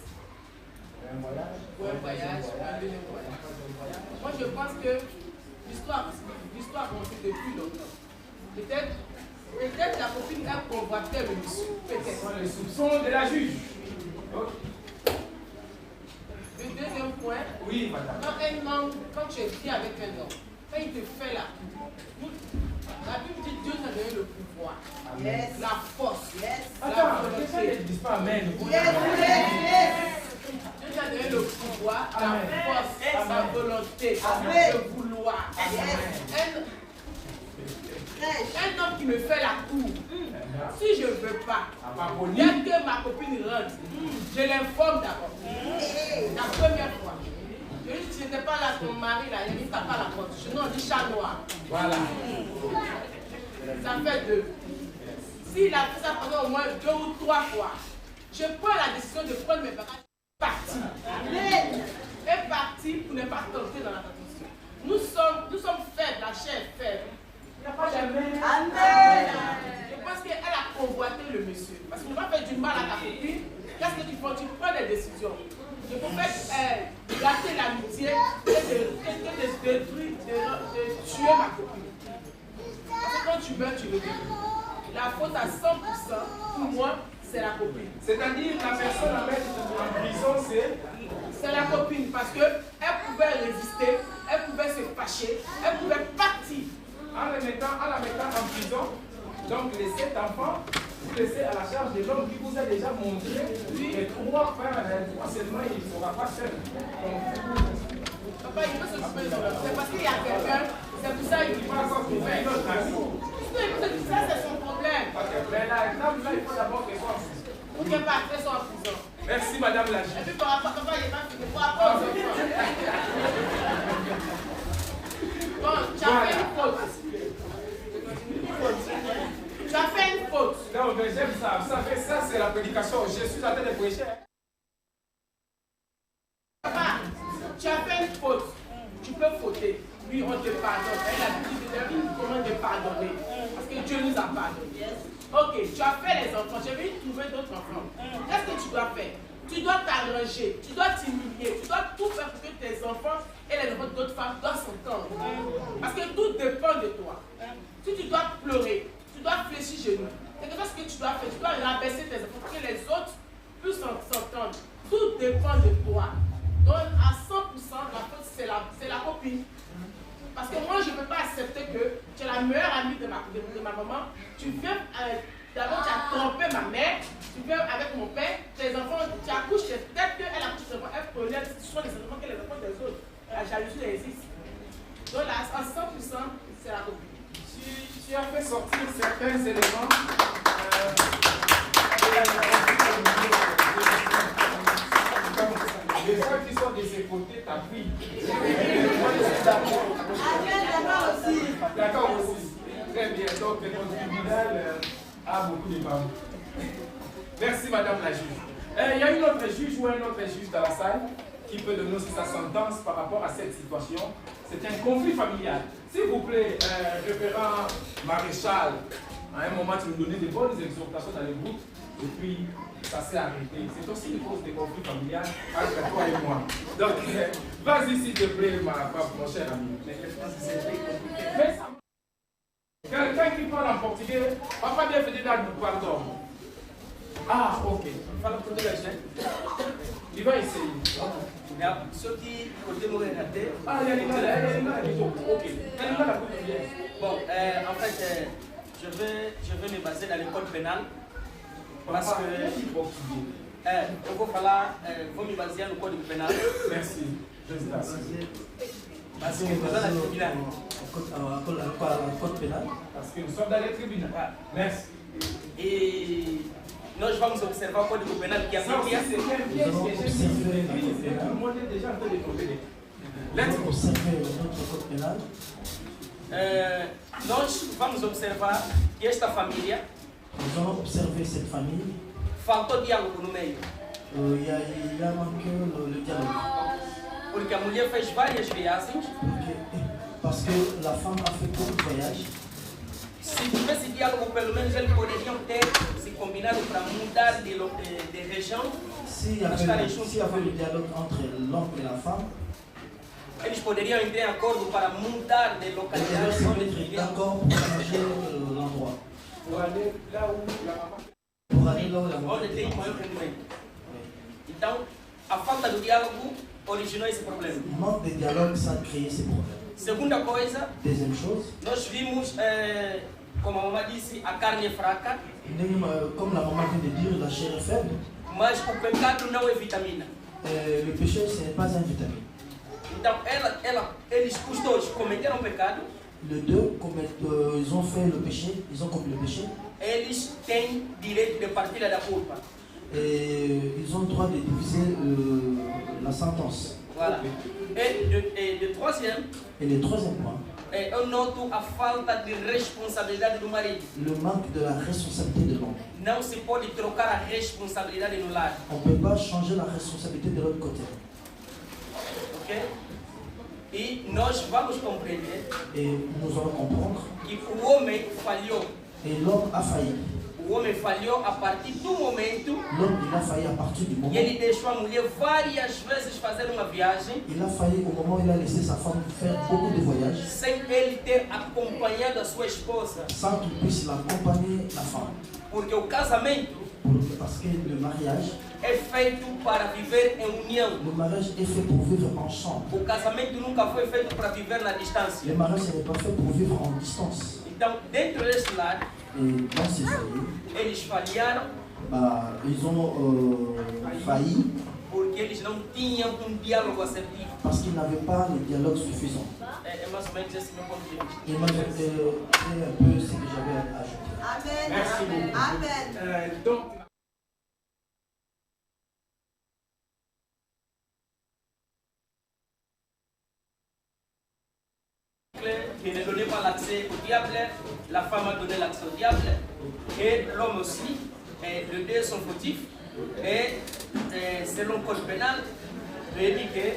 Un voyage. Pour un voyage, un deuxième voyage. Moi je pense que l'histoire a commencé depuis longtemps. Peut-être la copine a convoité le monsieur. Peut-être. Les soupçons de la juge. Le deuxième point, oui, madame. Quand tu es bien avec un homme, quand il te fait la Bible dit Dieu t'a donné le pouvoir, la force, Attends, les gens ne disent pas amen. Dieu t'a donné le pouvoir, la force, la volonté, le vouloir. Un homme qui me fait la cour, si je ne veux pas, dès que ma copine rentre, je l'informe d'abord. La première fois. Je dis, tu n'étais pas là, ton mari là, il dit, t'as pas la porte. Je dis, non, dit chat noir. Voilà. Ça fait 2. S'il a fait ça pendant au moins 2 ou 3 fois, je prends la décision de prendre mes bagages et partir. est partie pour ne pas tenter dans la tentation. Nous sommes faibles, la chair est faible. Il n'y a pas jamais. Amen. Je pense qu'elle a convoité le monsieur. Parce qu'il va faire du mal à ta copine. Qu'est-ce que tu fais? Tu prends des décisions. Je préfère gâter l'amitié que de détruire, de tuer ma copine. Parce que quand tu meurs, tu le dis. La faute à 100%, pour moi, c'est la copine. C'est-à-dire la personne à mettre en prison, c'est la copine. Parce qu'elle pouvait résister, elle pouvait se fâcher, elle pouvait partir. En la mettant en prison, donc les 7 enfants, vous laissez à la charge de l'homme qui vous a déjà montré les 3 frères, les 3 seulement, il ne sera pas seul. Papa, il peut s'occuper de l'homme. C'est parce qu'il y a quelqu'un, c'est pour ça qu'il va s'occuper. Ça, c'est son problème. Ok, mais là, il faut d'abord qu'elle soit en prison. Ou qu'elle parte, qu'elle soit en prison. Merci, madame la juge. Et puis, papa, il est pas fini. Pour apprendre. Bon, tu as fait une faute. Tu as fait une faute. Non, mais j'aime ça. Vous savez, ça, c'est la prédication. Je suis en train de prêcher. Papa, tu as fait une faute. Tu peux fauter. Oui, on te pardonne. Elle a dit de comment te pardonner. Parce que Dieu nous a pardonné. Ok, tu as fait les enfants. Je vais trouver d'autres enfants. Qu'est-ce que tu dois faire? Tu dois t'arranger, tu dois t'humilier, tu dois tout faire pour que tes enfants et les enfants d'autres femmes doivent s'entendre. Parce que tout dépend de toi. Si tu dois pleurer, tu dois fléchir genoux. C'est quelque chose que tu dois faire. Tu dois rabaisser tes enfants pour que les autres puissent s'entendre. Tout dépend de toi. Donc à 100%, la faute c'est la copine. Parce que moi je ne peux pas accepter que tu es la meilleure amie de ma maman. Tu viens, d'abord tu as trompé ma mère, tu viens avec mon père, tes enfants, tu accouches, peut-elle qu'elle accouche seulement, elle prenait ce sont les enfants que les enfants des autres. La jalousie existe. Donc là, à 100%, c'est la copine. Tu as fait sortir certains éléments les gens qui sont de ses côtés t'appuient. D'accord aussi. Très bien. Donc, notre tribunal a beaucoup de femmes. Merci, madame la juge. Il y a une autre juge ou un autre juge dans la salle qui peut donner aussi sa sentence par rapport à cette situation. C'est un conflit familial. S'il vous plaît, référent maréchal, à un moment, tu nous donnais des bonnes exhortations dans les groupes, et puis ça s'est arrêté. C'est aussi une cause de conflit familial entre toi et moi. Donc, vas-y s'il te plaît, mon cher ami. Mais ça... Quelqu'un qui parle en portugais, papa bien fait pardon. Ah, ok. Il va essayer. Ceux qui ont démoré raté. Ah, il y a une ok. Bon, en fait, je vais me baser dans le code pénal. Parce que il faut falloir me baser dans le code pénal. Merci. Parce que nous sommes dans le tribunal. Code pénal. Parce que nous sommes dans le tribunal. Merci. Et nós vamos observar o código penal que applique. Nós vamos observar que esta família. Nous allons observer cette famille. Faltou diálogo no meio. Il y a manqué le dialogue. Porque a mulher fez várias viagens. Parce que la femme a fait beaucoup de voyages. Se tivesse diálogo, pelo menos eles poderiam ter se combinado para mudar de região. S'il y avait le dialogue entre l'homme et la femme, eles poderiam entrar em acordo para mudar de localidade. Ils devraient se mettre d'accord pour changer l'endroit. Pour aller là où la onde tem maior rendimento. Então, a falta do diálogo originou esse problema. Le manque de dialogue, ça a créé ces problèmes. Segunda coisa, deuxième chose, nós vimos, como a mamãe disse, a carne é fraca. Comme la maman vient de dire, la chair est faible. Mas o pecado não é vitamina. Le péché, ce n'est pas un vitamine. Então, eles os dois cometeram pecado. Les deux, ils ont fait le péché, ils ont commis le péché. Eles têm direito de partilha da culpa. Et ils ont le droit de diviser la sentence. Voilà. Et le troisième. Et le troisième point. Eu noto a falta de responsabilidade do marido. Le manque de la responsabilité de l'homme. Não se pode trocar a responsabilidade no lar. On ne peut pas changer la responsabilité de l'autre côté. Ok? E nós vamos compreender Et nous allons comprendre que o homem falhou. et l'homme a failli. O homem falhou a partir do momento L'homme, il a failli à partir du moment que ele deixou a mulher várias vezes fazer uma viagem il a failli au moment où il a laissé sa femme faire beaucoup de voyages sem ele ter acompanhado a sua esposa. sans qu'il puisse l'accompagner la femme. Porque o casamento Parce que le mariage é feito para viver em união. Le mariage est fait pour vivre ensemble. O casamento nunca foi feito para viver na distância. Le mariage ce n'est pas fait pour vivre en distance. Então, dentro desse lar, Et dans ces foyers, eles falharam ils ont failli porque eles não tinham diálogo assertivo. parce qu'ils n'avaient pas le dialogue suffisant. É mais ou menos esse meu ponto de vista. Et moi, c'est un peu ce que j'avais à ajouter. Amen. Merci Amen. beaucoup. Amen. Donc, qui ne donnait pas l'accès au diable, la femme a donné l'accès au diable, et l'homme aussi, et les deux sont fautifs, et selon le code pénal, il dit que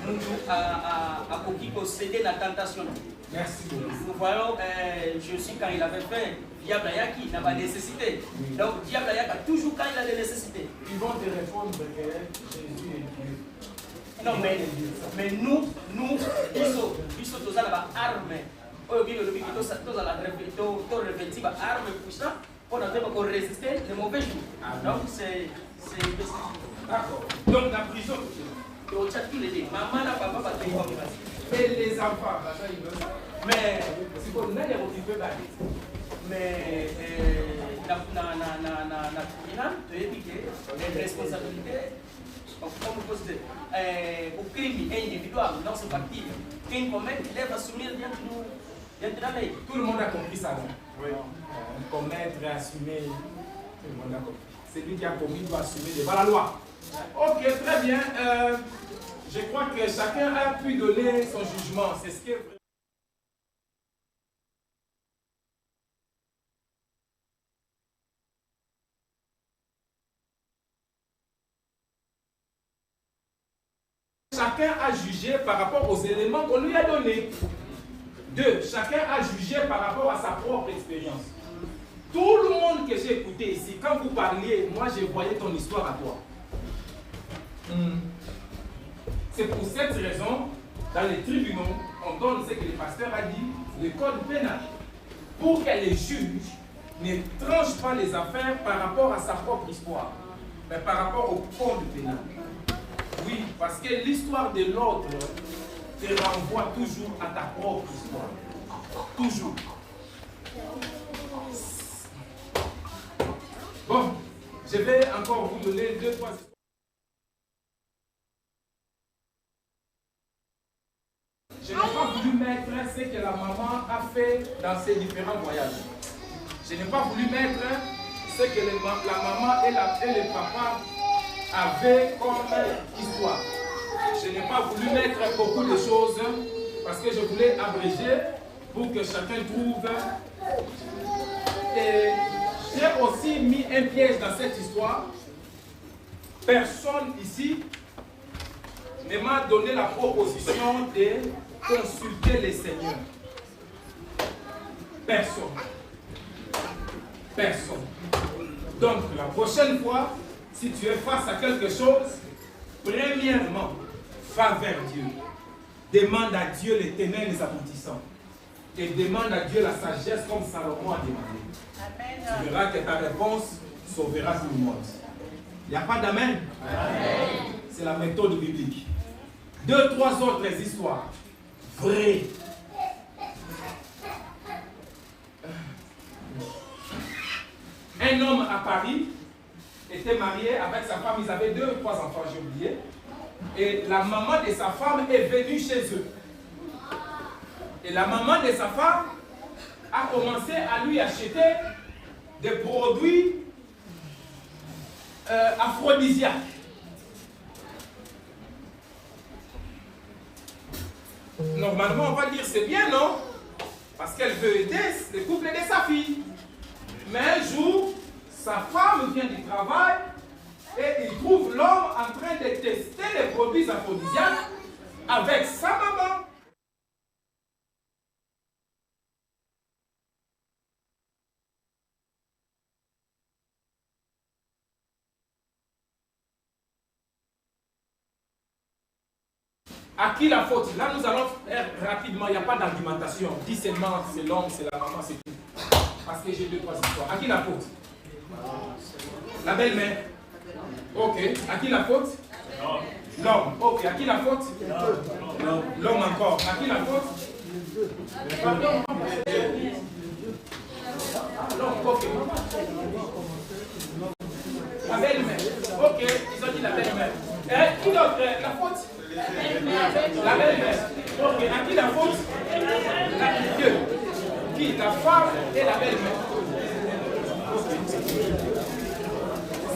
nous avons cédé la tentation. merci beaucoup. Nous voyons, Jésus, quand il avait faim, diable il n'a pas nécessité. Donc, diable a toujours quand il a des nécessités. Ils vont te répondre que Jésus est Dieu. Non, mais nous, ils sont tous à la arme. Au lieu de tous à la revêtir arme puissante pour résister les mauvais jours. Donc, c'est. D'accord. Donc, la prison. Donc, tous les deux. Maman, papa, papa, et les enfants, ils veulent ça. Mais. C'est pour nous, ils peuvent aller. Mais. Na tribunal, tu as dit que les responsabilités. Como posso dizer, o crime é individual, não se partilha. Quem comete deve assumir diante da lei. Tout le monde a compris ça, non? Oui. Commettre et assumer, tout le monde a compris. Celui qui a commis doit assumer devant la loi. Ok, très bien. Je crois que chacun a pu donner son jugement. C'est ce qui est... Chacun a jugé par rapport aux éléments qu'on lui a donnés. 2. Chacun a jugé par rapport à sa propre expérience. Tout le monde que j'ai écouté ici, quand vous parliez, moi je voyais ton histoire à toi. C'est pour cette raison, dans les tribunaux, on donne ce que le pasteur a dit, le code pénal, pour que les juges ne tranchent pas les affaires par rapport à sa propre histoire, mais par rapport au code pénal. Oui, parce que l'histoire de l'autre te renvoie toujours à ta propre histoire. Toujours. Bon, je vais encore vous donner 2-3 histoires. Je n'ai pas voulu mettre ce que la maman a fait dans ses différents voyages. Je n'ai pas voulu mettre ce que la maman et le papa avaient comme histoire. Je n'ai pas voulu mettre beaucoup de choses parce que je voulais abréger pour que chacun trouve. Et j'ai aussi mis un piège dans cette histoire. Personne ici ne m'a donné la proposition de consulter les seigneurs. Personne. Personne. Donc la prochaine fois, si tu es face à quelque chose, premièrement, va vers Dieu. Demande à Dieu les tenants et les aboutissants. Et demande à Dieu la sagesse comme Salomon a demandé. Amen. Tu verras que ta réponse sauvera tout le monde. Il n'y a pas d'amen? C'est la méthode biblique. 2-3 autres histoires vraies. Un homme à Paris était marié avec sa femme, ils avaient 2 ou 3 enfants, j'ai oublié. Et la maman de sa femme est venue chez eux. Et la maman de sa femme a commencé à lui acheter des produits aphrodisiaques. Normalement, on va dire c'est bien, non? Parce qu'elle veut aider le couple de sa fille. Mais un jour, sa femme vient du travail et il trouve l'homme en train de tester les produits aphrodisiaques avec sa maman. À qui la faute? Là, nous allons faire rapidement, il n'y a pas d'argumentation. Dis seulement, c'est l'homme, c'est la maman, c'est tout. Parce que j'ai 2, 3 histoires. À qui la faute? La belle-mère. Ok. À qui la faute? L'homme. Ok. À qui la faute? L'homme encore. À qui la faute? Pardon. L'homme. Ok. La belle-mère. Ok. Ils ont dit la belle-mère. Qui d'autre? La faute? La belle-mère. Ok. À qui la faute? Dieu. Qui? La femme et la belle-mère.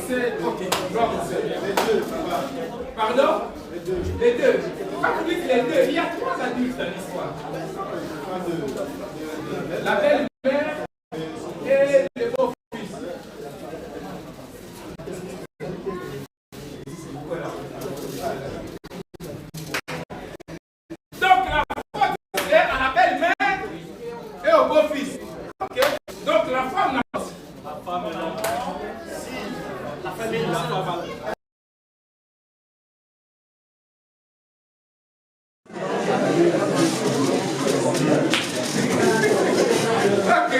C'est ok. Les deux, ça va. Pardon? Les deux. Quand vous dites les deux, il y a 3 adultes dans l'histoire. La belle-mère et le beau-fils. Donc la faute est à la belle-mère et au beau-fils. Ok. Donc la femme n'a pas. La femme est là. Si la famille n'a pas. Ok,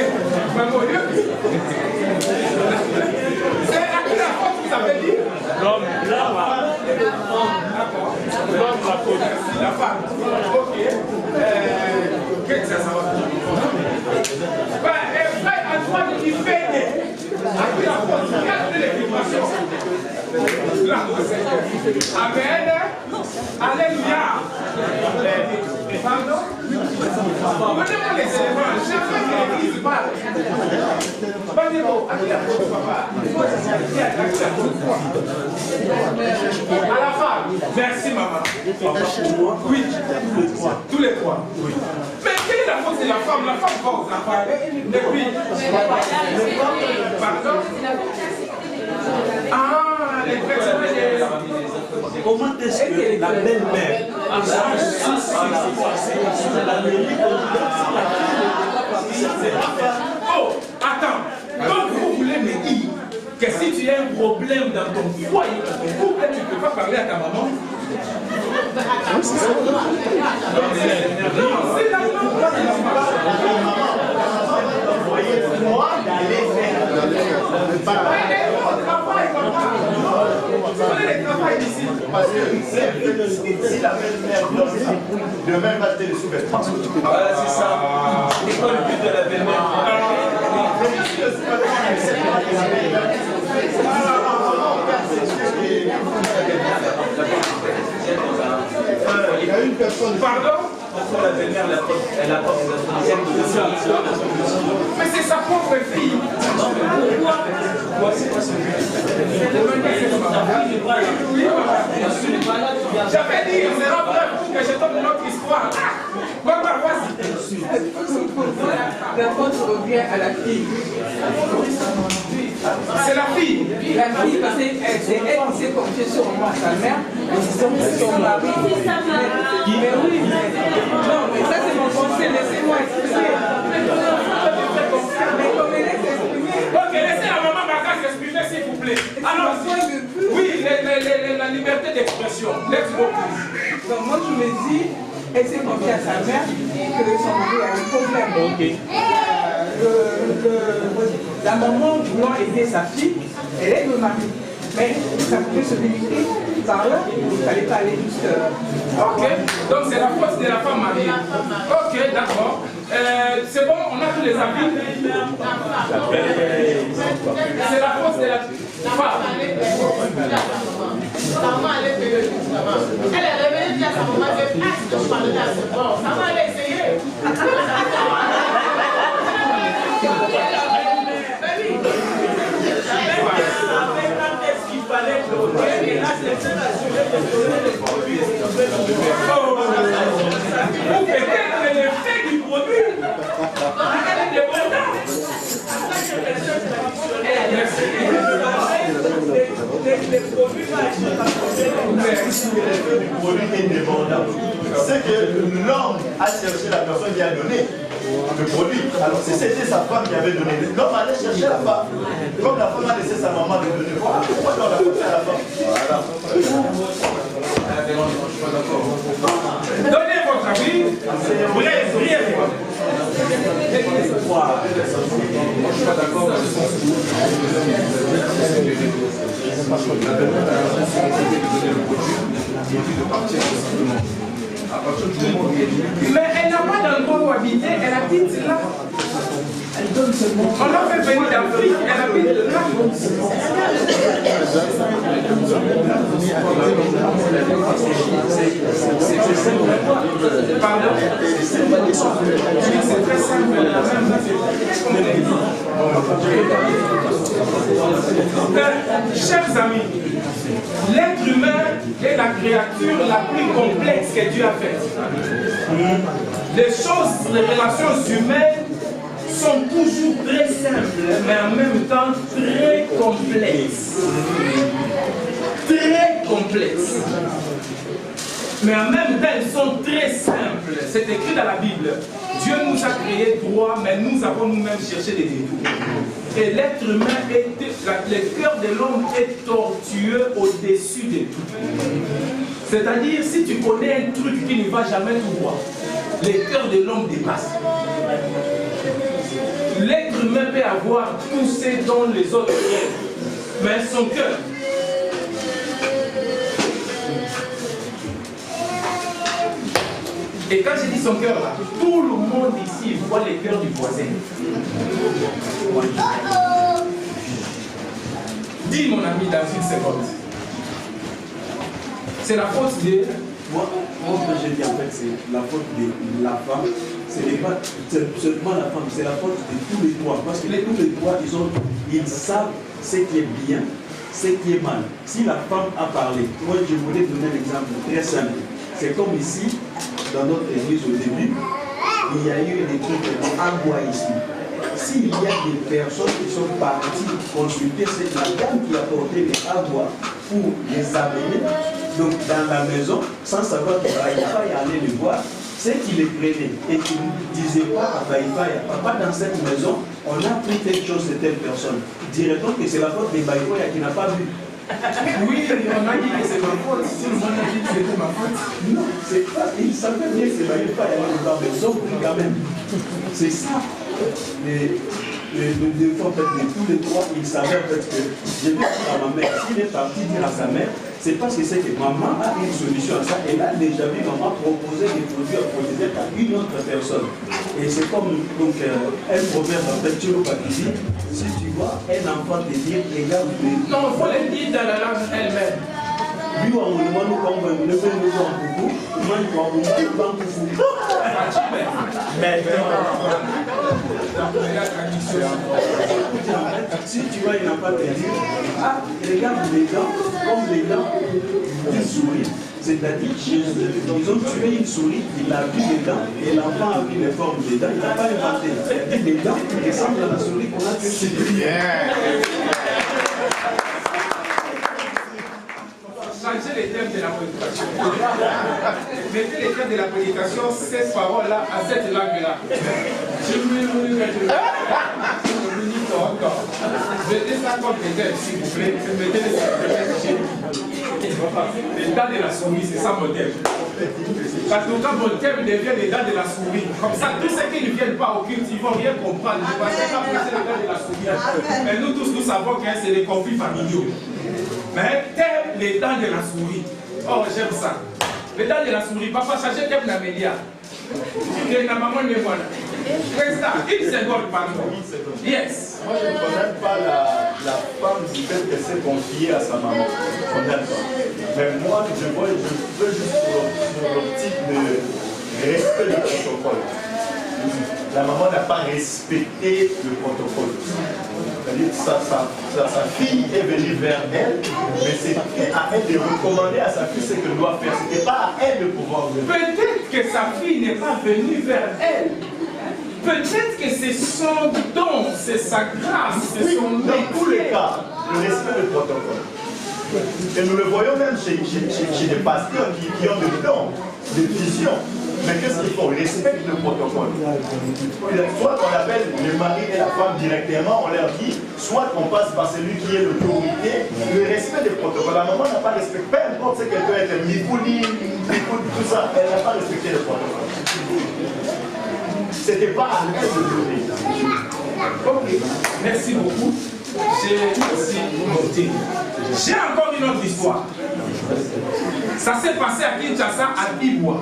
maman, c'est à qui la faute vous avez dit? L'homme, la femme. D'accord. L'homme, la faute. La femme. Ok. Qu'est-ce que ça va? Frère Antoine qui fait à qui la faute? Regardez l'équipation. Amen. Alléluia. Pardon? Donnez-moi les éléments. Jamais que l'église parle. Pas des mots. À qui la faute, papa? À la femme. Merci, maman. Oui. Tous les 3. Oui. Mais quelle est la faute de la femme? La femme va aux affaires. Et puis, pardon? Ah, les chrétiens. Comment est-ce que la belle-mère a su Oh, attends. Donc vous voulez me dire que si tu as un problème dans ton foyer, pourquoi tu ne peux pas parler à ta maman? Non, c'est la maman. Moi d'aller faire le travail. Parce que si la belle-mère demain va te le sous-vêtement. Voilà, c'est ça. C'est quoi le but de la belle-mère? Il y a une personne. Pardon? Pourquoi la belle-mère elle apporte des informations? Mais c'est sa pauvre fille. Pourquoi c'est pas ce but? J'avais dit, on sera prêt pour que je donne notre histoire. La faute revient à la fille. C'est la fille. La fille, parce que c'est elle qui s'est confiée sur moi, sa mère, et son mari. Mais oui, non, mais ça c'est mon conseil, laissez-moi exprimer. Mais comme elle est exprimée. Ok, laissez la maman Maga s'exprimer s'il vous plaît. Alors, oui, la liberté d'expression. Let's go. Donc moi je me dis, elle s'est confiée à sa mère que son mari a un problème. Ok. La maman voulant aider sa fille, elle aide le mari. Mais ça pouvait se limiter par là, il ne fallait pas aller jusque. Ok, donc c'est la faute de la femme mariée. Ok, d'accord. C'est bon, on a tous les avis. C'est la faute de la femme. Maman allait payer le maman. Elle est revenue dire à sa maman que je parlais à ce bord. Maman allait essayer. Ou peut-être l'effet du produit. Elle est dépendante. Les produits l'effet du produit est débordant, c'est que l'homme a cherché la personne qui a donné le produit. Alors si c'était sa femme qui avait donné, l'homme allait chercher la femme. Comme la femme a laissé sa maman de donner, pourquoi on l'a porté à la femme? Donnez votre avis. Brièvement. Moi, je suis pas d'accord. Mais elle n'a pas d'endroit où habiter, elle habite là. Elle donne seulement. On l'a fait venir d'Afrique, elle habite là. Pardon? C'est très simple. Chers amis, l'être humain est la créature la plus complexe que Dieu a faite. Les choses, les relations humaines sont toujours très simples, mais en même temps très complexes. Très complexes. Mais en même temps, elles sont très simples. C'est écrit dans la Bible. Dieu nous a créés droits, mais nous avons nous-mêmes cherché des détours. Et l'être humain, le cœur de l'homme est tortueux au-dessus de tout. C'est-à-dire, si tu connais un truc qui ne va jamais tout droit, le cœur de l'homme dépasse. L'être humain peut avoir tous ces dons les autres ont, mais son cœur. Et quand je dis son cœur là, tout le monde ici voit les cœurs du voisin. Dis mon ami dans une seconde. C'est la faute de... Moi, ce que j'ai dit en fait, c'est la faute de la femme. Ce n'est pas seulement la femme, c'est la faute de tous les trois. Parce que tous les trois, ils savent ce qui est bien, ce qui est mal. Si la femme a parlé, moi je voulais donner un exemple très simple. C'est comme ici, dans notre église au début, il y a eu des trucs à bois ici. S'il y a des personnes qui sont parties consulter, c'est la dame qui a porté les avoirs pour les amener donc dans la maison, sans savoir qu'il fallait pas y aller les voir, c'est qu'ils les prenaient et qu'ils ne disaient pas à Baïfaya, papa, dans cette maison, on a pris telle chose de telle personne. Dirait-on que c'est la faute des Baïfaya qui n'a pas vu? Oui, on a dit que c'est ma faute. Si le monde a dit que c'était ma faute. Non, c'est pas. Il savait bien que c'est Baïfaya qui n'a pas vu, sauf quand même. C'est ça. Le défaut en fait, de tous les trois, il savait en fait que je vais dire à ma mère, s'il est parti dire à sa mère, c'est parce que c'est que maman a une solution à ça. Elle a déjà vu maman proposer des produits à protéger à une autre personne. Et c'est comme donc, un proverbe en fait, tu dit, si tu vois un enfant te dire, regarde. Non, il faut le dire dans la langue elle-même. Lui, on me demande comment on ne peut nous voir beaucoup. Moi, je crois qu'on ne peut pas beaucoup. Mais si tu vois, il n'a pas te dire, ah, regarde les dents, comme les dents d'une souris. C'est-à-dire, ils ont tué une souris, il a vu les dents, et l'enfant a vu les formes des dents, il n'a pas inventé. Il a dit les dents qui ressemblent à la souris qu'on a tuée. Changez les thèmes de la prédication. Mettez les thèmes de la prédication, ces paroles-là, à cette langue-là. Mettez ça comme des thèmes, s'il vous plaît. Mettez les thèmes. Les dents de la souris, c'est ça mon thème. En tout cas, mon thème devient les dents de la souris. Comme ça, tous ceux qui ne viennent pas au culte, ils ne vont rien comprendre. Parce que quand c'est les dents de la souris, mais nous tous, nous savons que c'est les conflits familiaux. Mais thème les dents de la souris. Oh, j'aime ça. Les dents de la souris. Papa, changez thème de la média. Et la maman ne voit. Reste là. Une seconde, pardon. Yes. Moi, je ne connais pas la femme du fait qu'elle s'est confiée à sa maman. Je ne connais pas. Mais moi, je veux juste sur l'optique de respect du protocole. La maman n'a pas respecté le protocole. C'est-à-dire sa fille est venue vers elle, mais c'est à elle de recommander à sa fille ce qu'elle doit faire. Ce n'était pas à elle de pouvoir le faire. Peut-être que sa fille n'est pas venue vers elle. Peut-être que c'est son don, c'est sa grâce, c'est son dans tous les cas, le respect du protocole. Et nous le voyons même chez des pasteurs qui ont des dons, des visions. Mais qu'est-ce qu'il faut? Respecte le protocole. Soit on appelle le mari et la femme directement, on leur dit, soit on passe par celui qui est l'autorité, le respect des protocoles. La maman n'a pas respecté, peu importe ce qu'elle peut être, Mipouli, tout ça, elle n'a pas respecté le protocole. C'était pas à elle de donner. Ok, merci beaucoup. J'ai aussi noté. J'ai encore une autre histoire. Ça s'est passé à Kinshasa, à Bibois.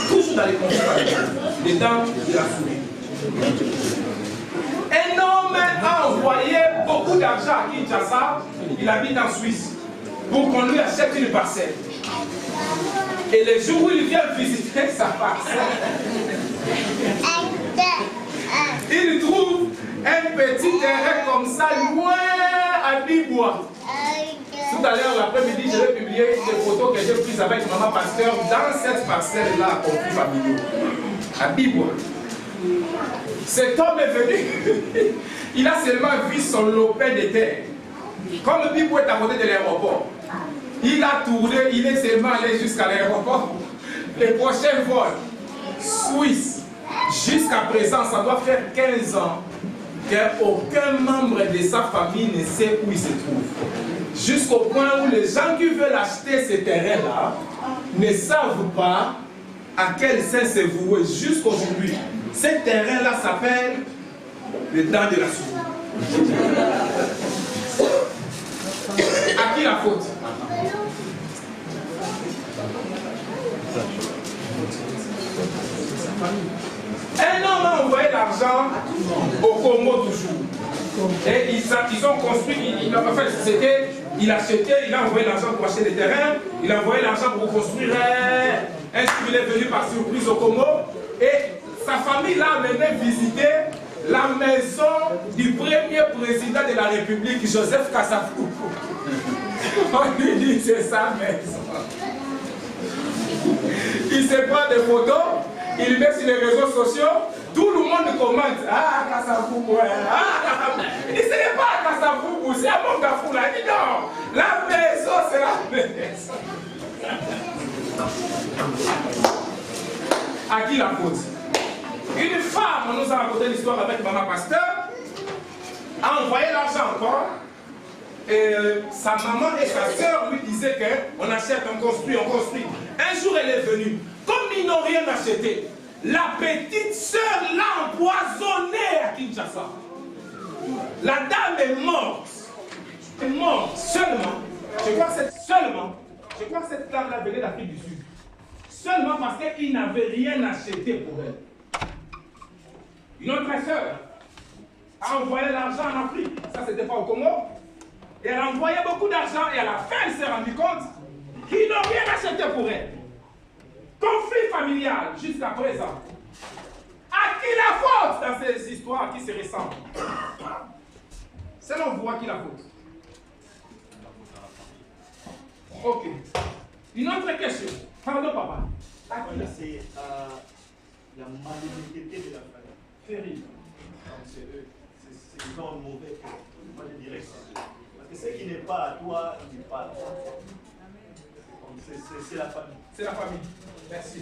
Toujours dans les conflits familiaux, les dents de la souris. Un homme a envoyé beaucoup d'argent à Kinshasa, il habite en Suisse, pour qu'on lui achète une parcelle. Et le jour où il vient visiter sa parcelle, il trouve un petit terrain comme ça, loin à Bibois. Tout à l'heure, l'après-midi, je vais publier des photos que j'ai prises avec maman pasteur dans cette parcelle-là, à conflit familiaux, à Bibois. Cet homme est venu, il a seulement vu son lopin de terre. Comme Bibois est à côté de l'aéroport, il a tourné, il est seulement allé jusqu'à l'aéroport. Le prochain vol, Suisse, jusqu'à présent, ça doit faire 15 ans qu'aucun membre de sa famille ne sait où il se trouve. Jusqu'au point où les gens qui veulent acheter ces terrains-là ne savent pas à quel sens c'est voué jusqu'aujourd'hui. Ces terrains-là s'appellent les dents de la souris. À qui la faute? Un homme a envoyé l'argent au Congo toujours. Et ils ont construit, il a acheté, il a envoyé l'argent pour acheter des terrains, il a envoyé l'argent pour construire un truc, il est venu par surprise au Congo. Et sa famille l'a amené visiter la maison du premier président de la République, Joseph Kasavubu. On lui dit c'est sa maison. Il se prend des photos, il met sur les réseaux sociaux, tout le monde commente. Ah, Kasavubu, ah, il dit ce n'est pas Kasavubu, c'est à Mongafou là. Il dit non, la maison c'est la maison. À qui la faute? Une femme, on nous a raconté l'histoire avec maman pasteur, a envoyé l'argent encore. Et sa maman et sa soeur lui disaient qu'on achète, on construit, on construit. Un jour elle est venue, comme ils n'ont rien acheté, la petite soeur l'a empoisonnée à Kinshasa. La dame est morte. Elle est morte seulement. Je crois que cette dame-là venait d'Afrique du Sud. Seulement parce qu'il n'avait rien acheté pour elle. Une autre soeur a envoyé l'argent en Afrique. Ça, c'était pas au Congo. Et elle a envoyé beaucoup d'argent et à la fin, elle s'est rendue compte qu'ils n'ont rien acheté pour elle. Conflit familial jusqu'à présent. À qui la faute dans ces histoires qui se ressemblent? Selon vous, à qui la faute? Ok. Une autre question. Pardon, papa. C'est la malhonnêteté de la famille. Terrible. C'est eux. C'est un mauvais cœur. Moi, je dirais ça. Parce que ce qui n'est pas à toi, il n'est pas à toi. C'est la famille. C'est la famille. Merci.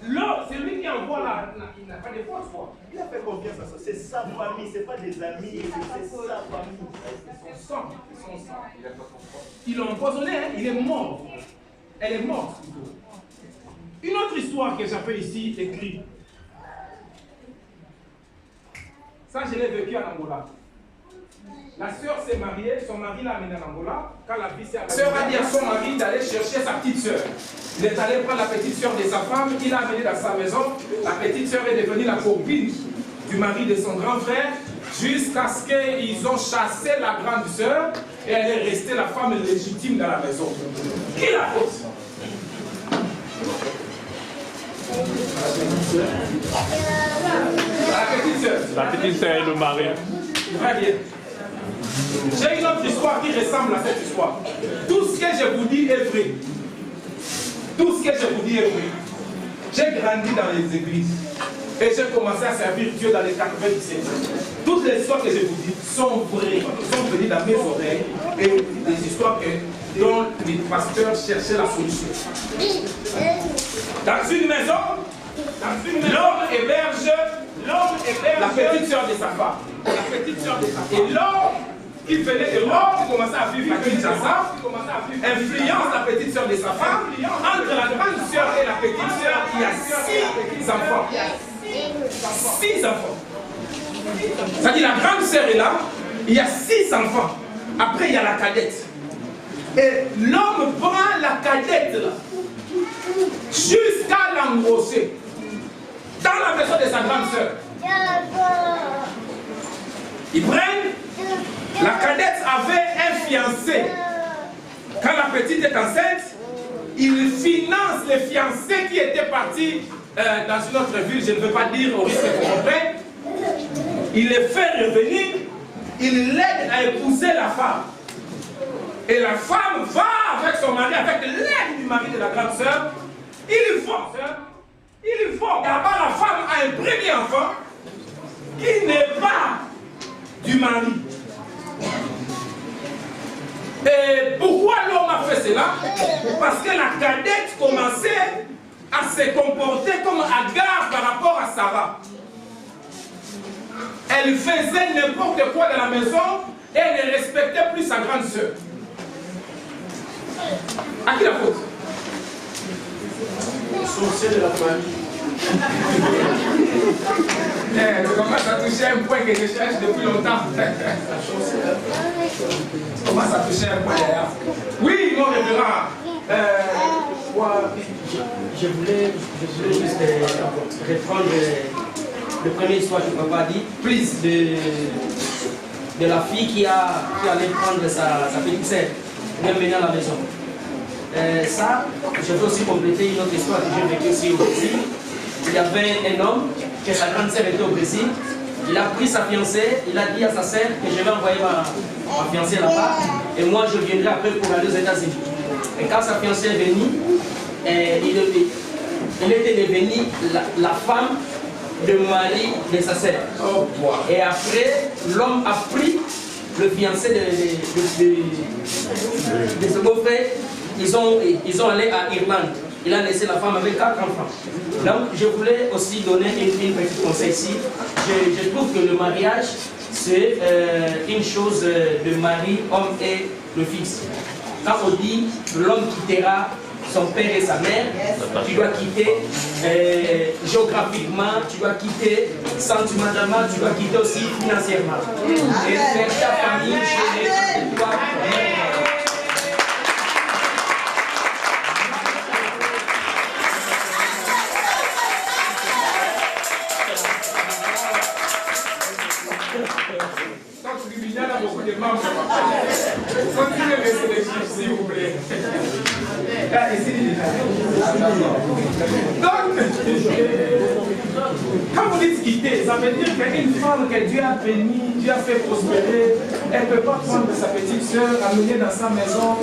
L'autre, c'est lui qui envoie là, il n'a pas de force, quoi. Il a fait confiance à ça. C'est sa famille, ce n'est pas des amis, c'est sa famille. Son sang. Ils l'ont empoisonné, hein? Il est mort. Elle est morte plutôt. Une autre histoire que j'avais ici écrite. Ça, je l'ai vécu en Angola. La sœur s'est mariée, son mari l'a amenée en Angola. Quand la fille s'est arrivée, la sœur a dit à son mari d'aller chercher sa petite sœur. Il est allé prendre la petite sœur de sa femme, il l'a amenée dans sa maison. La petite sœur est devenue la copine du mari de son grand frère, jusqu'à ce qu'ils ont chassé la grande sœur et elle est restée la femme légitime dans la maison. Qui la faute? La petite sœur et le mari. Très bien. J'ai une autre histoire qui ressemble à cette histoire. Tout ce que je vous dis est vrai. Tout ce que je vous dis est vrai. J'ai grandi dans les églises et j'ai commencé à servir Dieu dans les 97. Tout toutes les histoires que je vous dis sont vraies, sont venues dans mes oreilles et des histoires dont les pasteurs cherchaient la solution. Dans une maison, l'homme héberge la petite sœur de sa femme. Et l'homme qui venait de l'homme, qui commençait à vivre à Kinshasa, influence la petite sœur de sa femme. Entre la grande sœur et la petite sœur, il y a 6 enfants. 6 enfants. C'est-à-dire la grande sœur est là, il y a 6 enfants. Après, il y a la cadette. Et l'homme prend la cadette là, jusqu'à l'embrocher dans la maison de sa grande sœur. Ils prennent, la cadette avait un fiancé. Quand la petite est enceinte, il finance les fiancés qui étaient partis dans une autre ville, je ne veux pas dire au risque de tromper. Il les fait revenir, il l'aide à épouser la femme. Et la femme va avec son mari, avec l'aide du mari de la grande sœur, ils vont. D'abord, la femme a un premier enfant qui n'est pas du mari. Et pourquoi l'homme a fait cela? Parce que la cadette commençait à se comporter comme Agar par rapport à Sarah. Elle faisait n'importe quoi dans la maison et elle ne respectait plus sa grande sœur. À qui la faute? Le sorcier de la famille. Je commence à toucher un point que je cherche depuis longtemps. Je commence à toucher un point derrière. Oui, mon révérend. Je voulais juste reprendre le premier histoire que papa dit, plus de la fille qui allait prendre sa petite sœur, même venir à la maison. Ça, je veux aussi compléter une autre histoire que j'ai vécue aussi au Brésil. Il y avait un homme, que sa grande sœur était au Brésil. Il a pris sa fiancée, il a dit à sa sœur que je vais envoyer ma fiancée là-bas et moi je viendrai après pour aller aux États-Unis. Et quand sa fiancée est venue, il était devenu la femme de mari de sa sœur. Et après, l'homme a pris le fiancé de ce beau-frère. Ils sont allés à Irlande. Il a laissé la femme avec 4 enfants. Donc, je voulais aussi donner une petite conseil ici. Je trouve que le mariage, c'est une chose de mari, homme et le fils. Quand on dit l'homme quittera son père et sa mère, tu dois quitter géographiquement, tu dois quitter sentimentalement, tu dois quitter aussi financièrement. Et faire ta famille gérer toi. Il y a beaucoup de membres. Continuez à laisser les chiffres, s'il vous plaît. Donc, quand vous dites quitter, ça veut dire qu'une femme que Dieu a bénie, Dieu a fait prospérer, elle ne peut pas prendre sa petite soeur, amener dans sa maison.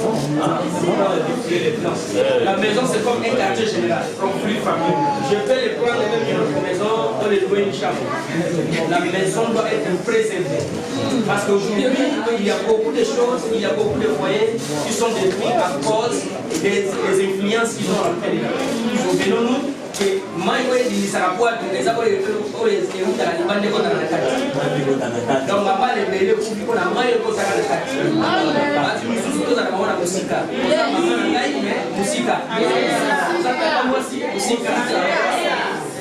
La maison, c'est comme un quartier général. Conflit familial. Je vais les prendre même dans notre maison, on les louer une chambre. La maison doit être préservée. Parce qu'aujourd'hui, il y a beaucoup de choses, il y a beaucoup de foyers qui sont détruits à cause des influences qu'ils ont rentrées dedans. Souvenons-nous que Maïwe dit Sarapouat, les abonnés de la Libane de Kota Nakati. Donc, maman, les bébés, pour qu'on a Maïwe Kota Nakati. Nous sommes tous à la maman de Moussika. Moussika. Moi aussi, Moussika.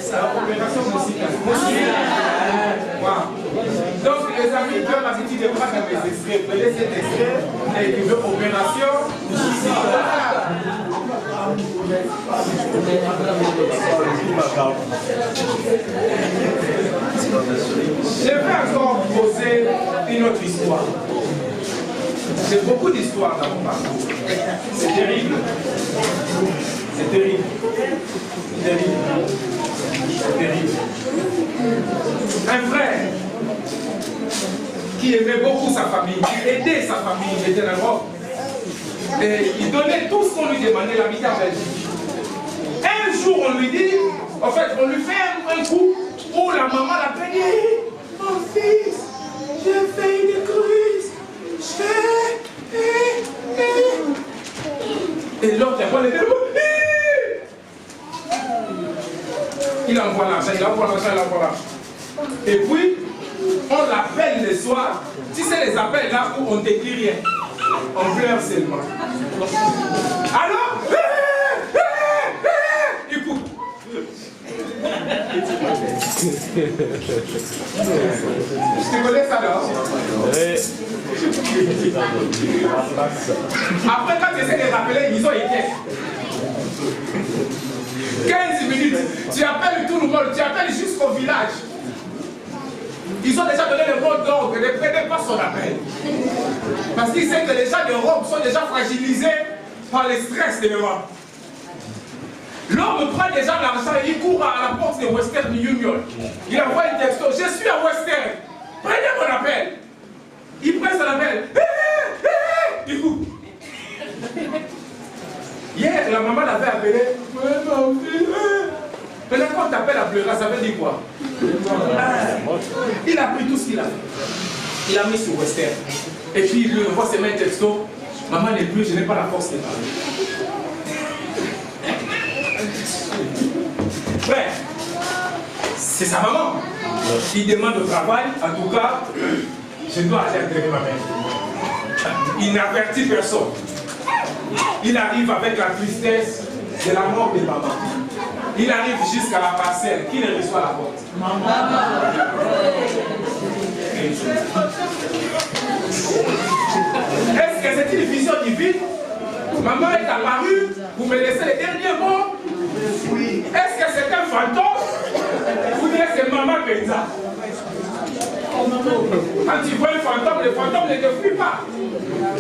Opération Moussika. Donc, les amis peuvent l'habitude de prendre mes extraits. Prenez cet extrait et il veut opération Je vais encore poser une autre histoire. J'ai beaucoup d'histoires dans mon parcours. C'est terrible. C'est terrible. C'est terrible. C'est terrible. Un frère qui aimait beaucoup sa famille, qui aidait sa famille, il était en Europe. Et il donnait tout ce qu'on lui demandait, il habitait en Belgique. Un jour, on lui dit, en fait, on lui fait un coup où la maman l'appelle, mon fils, J'ai fait une cruise. Et l'autre, il les deux. Il envoie l'argent, il envoie l'argent. Et puis, on l'appelle le soir. Tu sais, les appels là où on ne t'écrit rien. On pleure seulement. Alors, il coupe. Tu connais ça, non? Après, quand tu essaies de rappeler, ils ont été. 15 minutes, tu appelles tout le monde, tu appelles jusqu'au village. Ils ont déjà donné le mot d'ordre, ne prenez pas son appel. Parce qu'ils savent que les gens d'Europe sont déjà fragilisés par le stress de l'Europe. L'homme prend déjà l'argent et il court à la porte de Western Union. Il envoie un texto, je suis à Western, prenez mon appel. Il prend son appel, il coupe. Hier, la maman l'avait appelé. Maintenant, quand tu appelles à pleurer, ça veut dire quoi? Il a pris tout ce qu'il a fait. Il a mis sur Western. Et puis il lui envoie ses mains texto. Maman n'est plus, je n'ai pas la force de parler. Frère, c'est sa maman. Il demande au travail, en tout cas, je dois aller entraîner ma mère. Il n'avertit personne. Il arrive avec la tristesse de la mort de maman. Il arrive jusqu'à la parcelle. Qui le reçoit à la porte? Maman. Est-ce que c'est une vision divine? Maman est apparue, vous me laissez les derniers mots? Oui. Est-ce que c'est un fantôme? Vous dites que c'est maman Kenza. Quand tu vois un fantôme, le fantôme ne te fuit pas.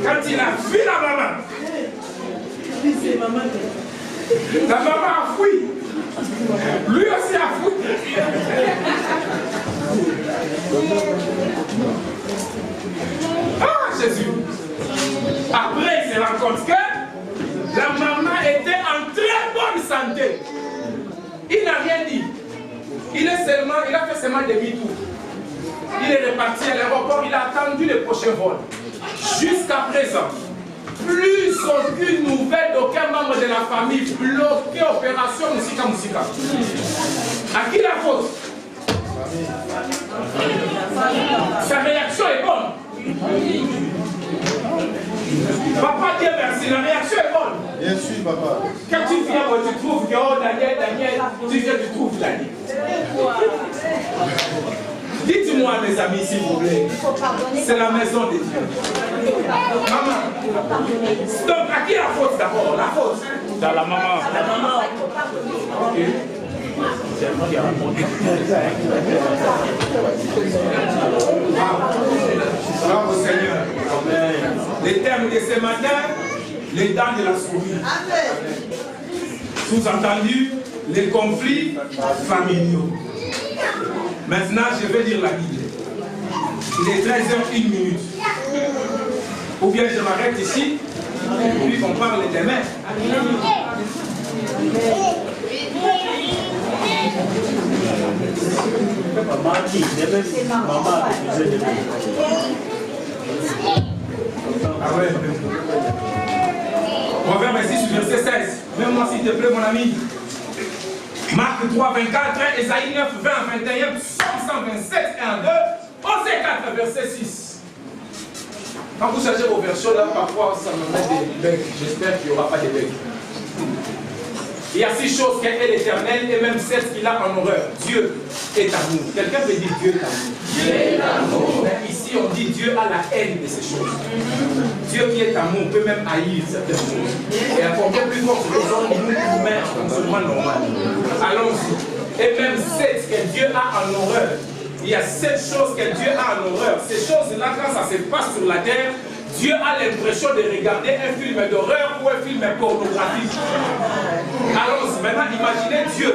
Quand il a fui la maman, c'est maman. La maman a fui. Lui aussi a fui. Ah, Jésus. Après, il se rend compte que la maman était en très bonne santé. Il n'a rien dit. Il a fait seulement demi-tour. Il est reparti à l'aéroport, il a attendu le prochain vol. Jusqu'à présent, plus aucune nouvelle d'aucun membre de la famille, bloqué opération Musika. À qui la faute? Sa réaction est bonne. Papa, Dieu merci, la réaction est bonne. Bien sûr, papa. Quand tu viens, tu trouves que oh, Daniel, tu viens, tu trouves Daniel. Dites-moi, mes amis, s'il vous plaît, c'est la maison de Dieu. Maman, donc à qui la faute d'abord? La faute dans la maman. La maman. Ok. C'est moi qui ai raconté. Bravo Seigneur. Les termes de ce matin, les dents de la souris. Sous-entendu, les conflits familiaux. Maintenant, je vais lire la Bible. Il est 13h01. Ou bien je m'arrête ici, et puis on parle demain. Ah ouais. Proverbe 6, verset 16. Mets-moi s'il te plaît, mon ami. Marc 3, 24, Esaïe 9, 20, 21, Psaume 127, 1, 2, Osée 4, verset 6. Quand vous cherchez vos versions, là, parfois, ça me met des bugs. J'espère qu'il n'y aura pas de bugs. Il y a 6 choses qu'est l'Éternel et même 7 qu'il a en horreur. Dieu est amour. Quelqu'un peut dire Dieu est amour. Dieu est amour. Mais ici, on dit Dieu a la haine de ces choses. Dieu qui est amour peut même haïr certaines choses. Et encore plus fort que les hommes humains en fonctionnement normal. Allons-y. Et même 7 que Dieu a en horreur. Il y a 7 choses que Dieu a en horreur. Ces choses-là, quand ça se passe sur la terre, Dieu a l'impression de regarder un film d'horreur ou un film pornographique. Allons-y, maintenant imaginez Dieu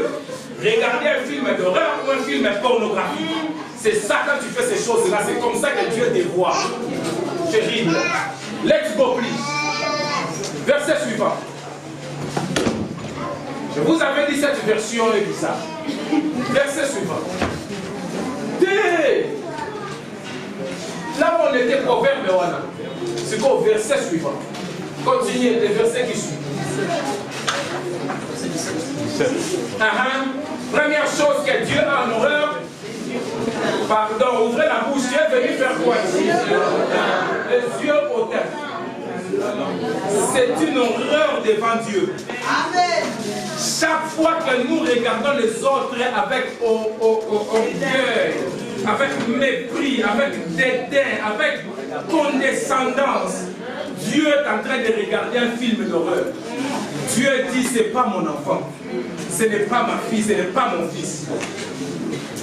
regarder un film d'horreur ou un film pornographique. C'est ça quand tu fais ces choses-là, c'est comme ça que Dieu te voit. Terrible. Let's go please. Verset suivant. Je vous avais dit cette version est bizarre. Verset suivant. Là où on était proverbe, c'est qu'au verset suivant. Continuez, les versets qui suivent. Première chose que Dieu a en horreur. Pardon, ouvrez la bouche. Dieu est venu faire quoi ici? Les yeux hautains. C'est une horreur devant Dieu. Amen. Chaque fois que nous regardons les autres avec orgueil, avec mépris, avec dédain, avec condescendance, Dieu est en train de regarder un film d'horreur. Dieu dit, ce n'est pas mon enfant, ce n'est pas ma fille, ce n'est pas mon fils.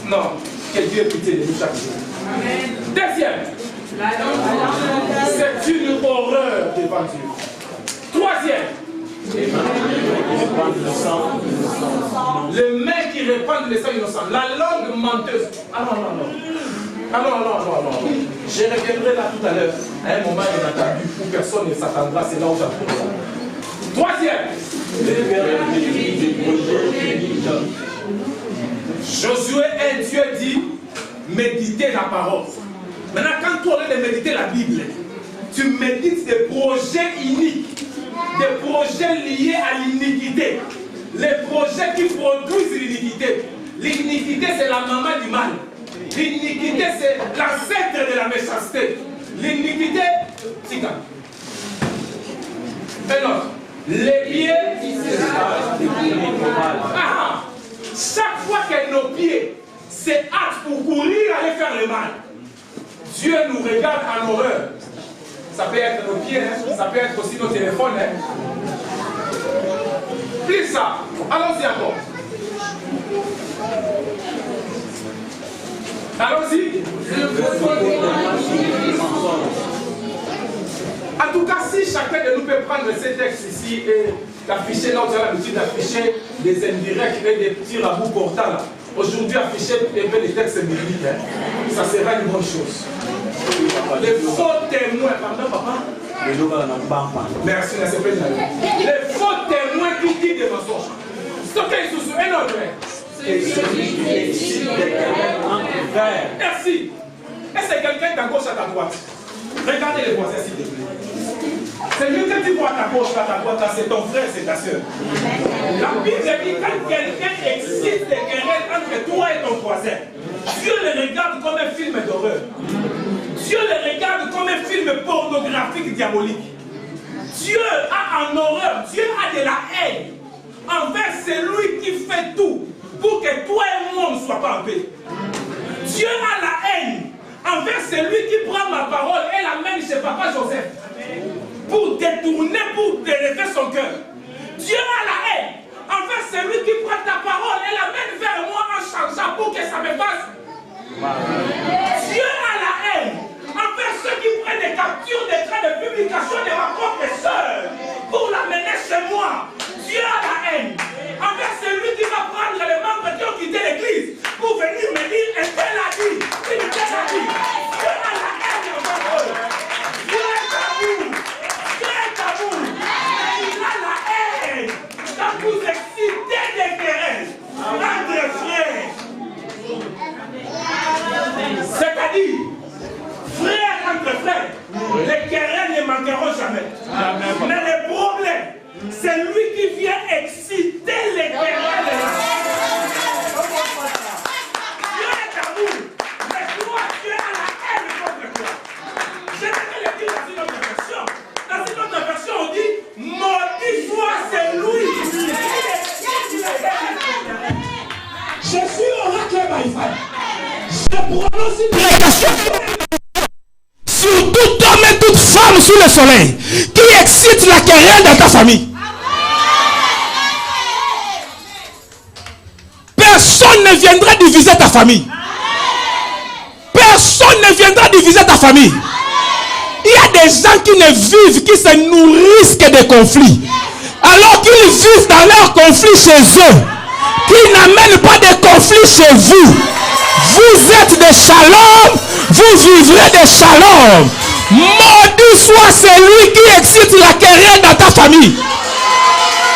Non, que Dieu ait pitié de nous chaque jour. Amen. Deuxième, c'est une horreur devant Dieu. Troisième, les mains qui répandent le sang innocent, la langue menteuse. Ah non, non, non. Ah non, non, non, non. Je reviendrai là tout à l'heure. À un moment inattendu où personne ne s'attendra, c'est là où j'apprends ça. Troisième. Josué 1, Dieu dit, méditez la parole. Maintenant, quand tu aurais de méditer la Bible, tu médites des projets iniques, des projets liés à l'iniquité, les projets qui produisent l'iniquité. L'iniquité, c'est la maman du mal. L'iniquité, c'est l'ancêtre de la méchanceté. L'iniquité, c'est quoi? Alors, les pieds, chaque fois que nos pieds se hâtent pour courir, aller faire le mal, Dieu nous regarde en horreur. Ça peut être nos pieds, hein? Ça peut être aussi nos téléphones. Hein? Plus ça, allons-y encore. Allons-y. En tout cas, si chacun de nous peut prendre ces textes ici et d'afficher, là où on a l'habitude d'afficher des indirects et des petits rabouts portants, aujourd'hui afficher un peu les textes bibliques, hein, ça sera une bonne chose. Les faux témoins, pardon papa. Merci, la CP. Les faux témoins qui disent des mensonges. Stockez sous un autre. Merci. Est-ce que quelqu'un est à gauche à ta droite? Regardez les voisins s'il te plaît. C'est mieux que tu vois à ta gauche qu'à ta droite, c'est ton frère, c'est ta soeur. La Bible dit quand quelqu'un excite des querelles entre toi et ton voisin, Dieu le regarde comme un film d'horreur. Dieu le regarde comme un film pornographique diabolique. Dieu a en horreur, Dieu a de la haine envers celui qui fait tout pour que toi et moi ne soient pas en paix. Dieu a la haine envers celui qui prend ma parole et la mène chez papa Joseph pour détourner, pour délever son cœur. Dieu a la haine envers celui qui prend ta parole et la mène vers moi en changeant pour que ça me fasse. Dieu a la haine envers ceux qui prennent des captures d'écran de publication de ma propre sœur pour la mener chez moi. Dieu a la haine envers celui qui va prendre les membres qui ont quitté l'église pour venir me dire et tel a dit, et tel a dit. Dieu a la haine envers eux. Dieu est tabou. Dieu est tabou. Il a la haine quand vous excitez des querelles entre frères. C'est-à-dire, frère entre frères, les querelles ne manqueront jamais. Mais le problème, c'est lui qui vient exciter les querelles. Dieu est tabou, mais toi, Dieu a la haine contre toi. Je vais le dire dans une autre version. Dans une autre version, on dit maudit soit celui qui excite les querelles. Je suis oracle Maïfal. Je prononce une prédication sur tout homme et toute femme sous le soleil qui excite la querelle dans ta famille. Personne ne viendra diviser ta famille. Personne ne viendra diviser ta famille. Il y a des gens qui ne vivent, qui se nourrissent que des conflits. Alors qu'ils vivent dans leurs conflits chez eux, qui n'amènent pas de conflits chez vous. Vous êtes des shalom, vous vivrez des shalom. Maudit soit celui qui excite la querelle dans ta famille.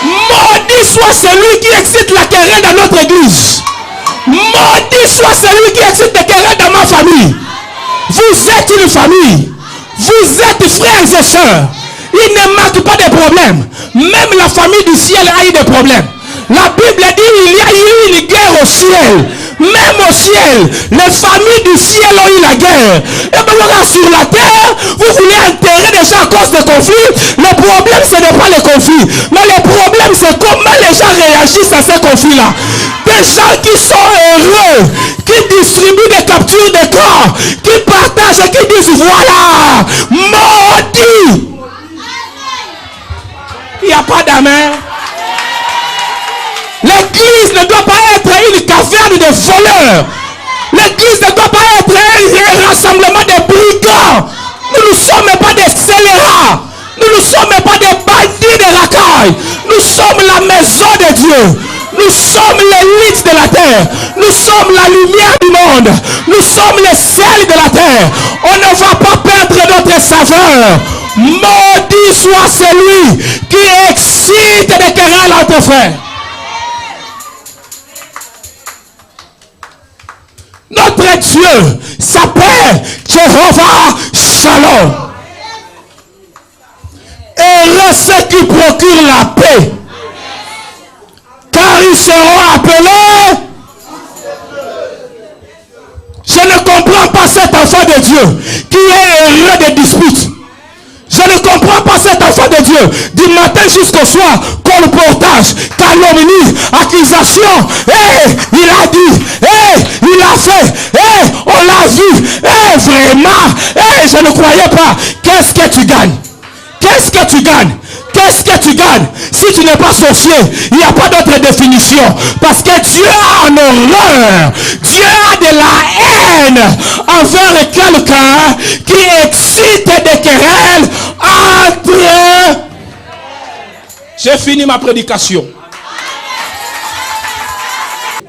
Maudit soit celui qui excite la querelle dans notre église. Maudit soit celui qui excite la querelle dans ma famille. Vous êtes une famille. Vous êtes frères et sœurs. Il ne manque pas de problèmes. Même la famille du ciel a eu des problèmes. La Bible dit qu'il y a eu une guerre au ciel. Même au ciel, les familles du ciel ont eu la guerre. Et maintenant sur la terre, vous voulez enterrer des gens à cause de conflits. Le problème, ce n'est pas les conflits. Mais le problème, c'est comment les gens réagissent à ces conflits-là. Des gens qui sont heureux, qui distribuent des captures de corps, qui partagent et qui disent voilà, maudit. Il n'y a pas d'amen. L'église ne doit pas être une caverne de voleurs. L'église ne doit pas être un rassemblement de brigands. Nous ne sommes pas des scélérats. Nous ne sommes pas des bandits de racailles. Nous sommes la maison de Dieu. Nous sommes l'élite de la terre. Nous sommes la lumière du monde. Nous sommes les sels de la terre. On ne va pas perdre notre saveur. Maudit soit celui qui excite des querelles entre frères. Notre Dieu s'appelle Jéhovah Shalom. Heureux ceux qui procurent la paix, car ils seront appelés. Je ne comprends pas cet enfant de Dieu qui est heureux des disputes. Je ne comprends pas cet enfant de Dieu. Du matin jusqu'au soir, colportage, calomnie, accusation. Il a dit, il a fait, on l'a vu, vraiment, je ne croyais pas. Qu'est-ce que tu gagnes? Qu'est-ce que tu gagnes? Qu'est-ce que tu gagnes? Si tu n'es pas sorcier, il n'y a pas d'autre définition. Parce que Dieu a en horreur. Dieu a de la haine envers quelqu'un qui excite des querelles entre... J'ai fini ma prédication.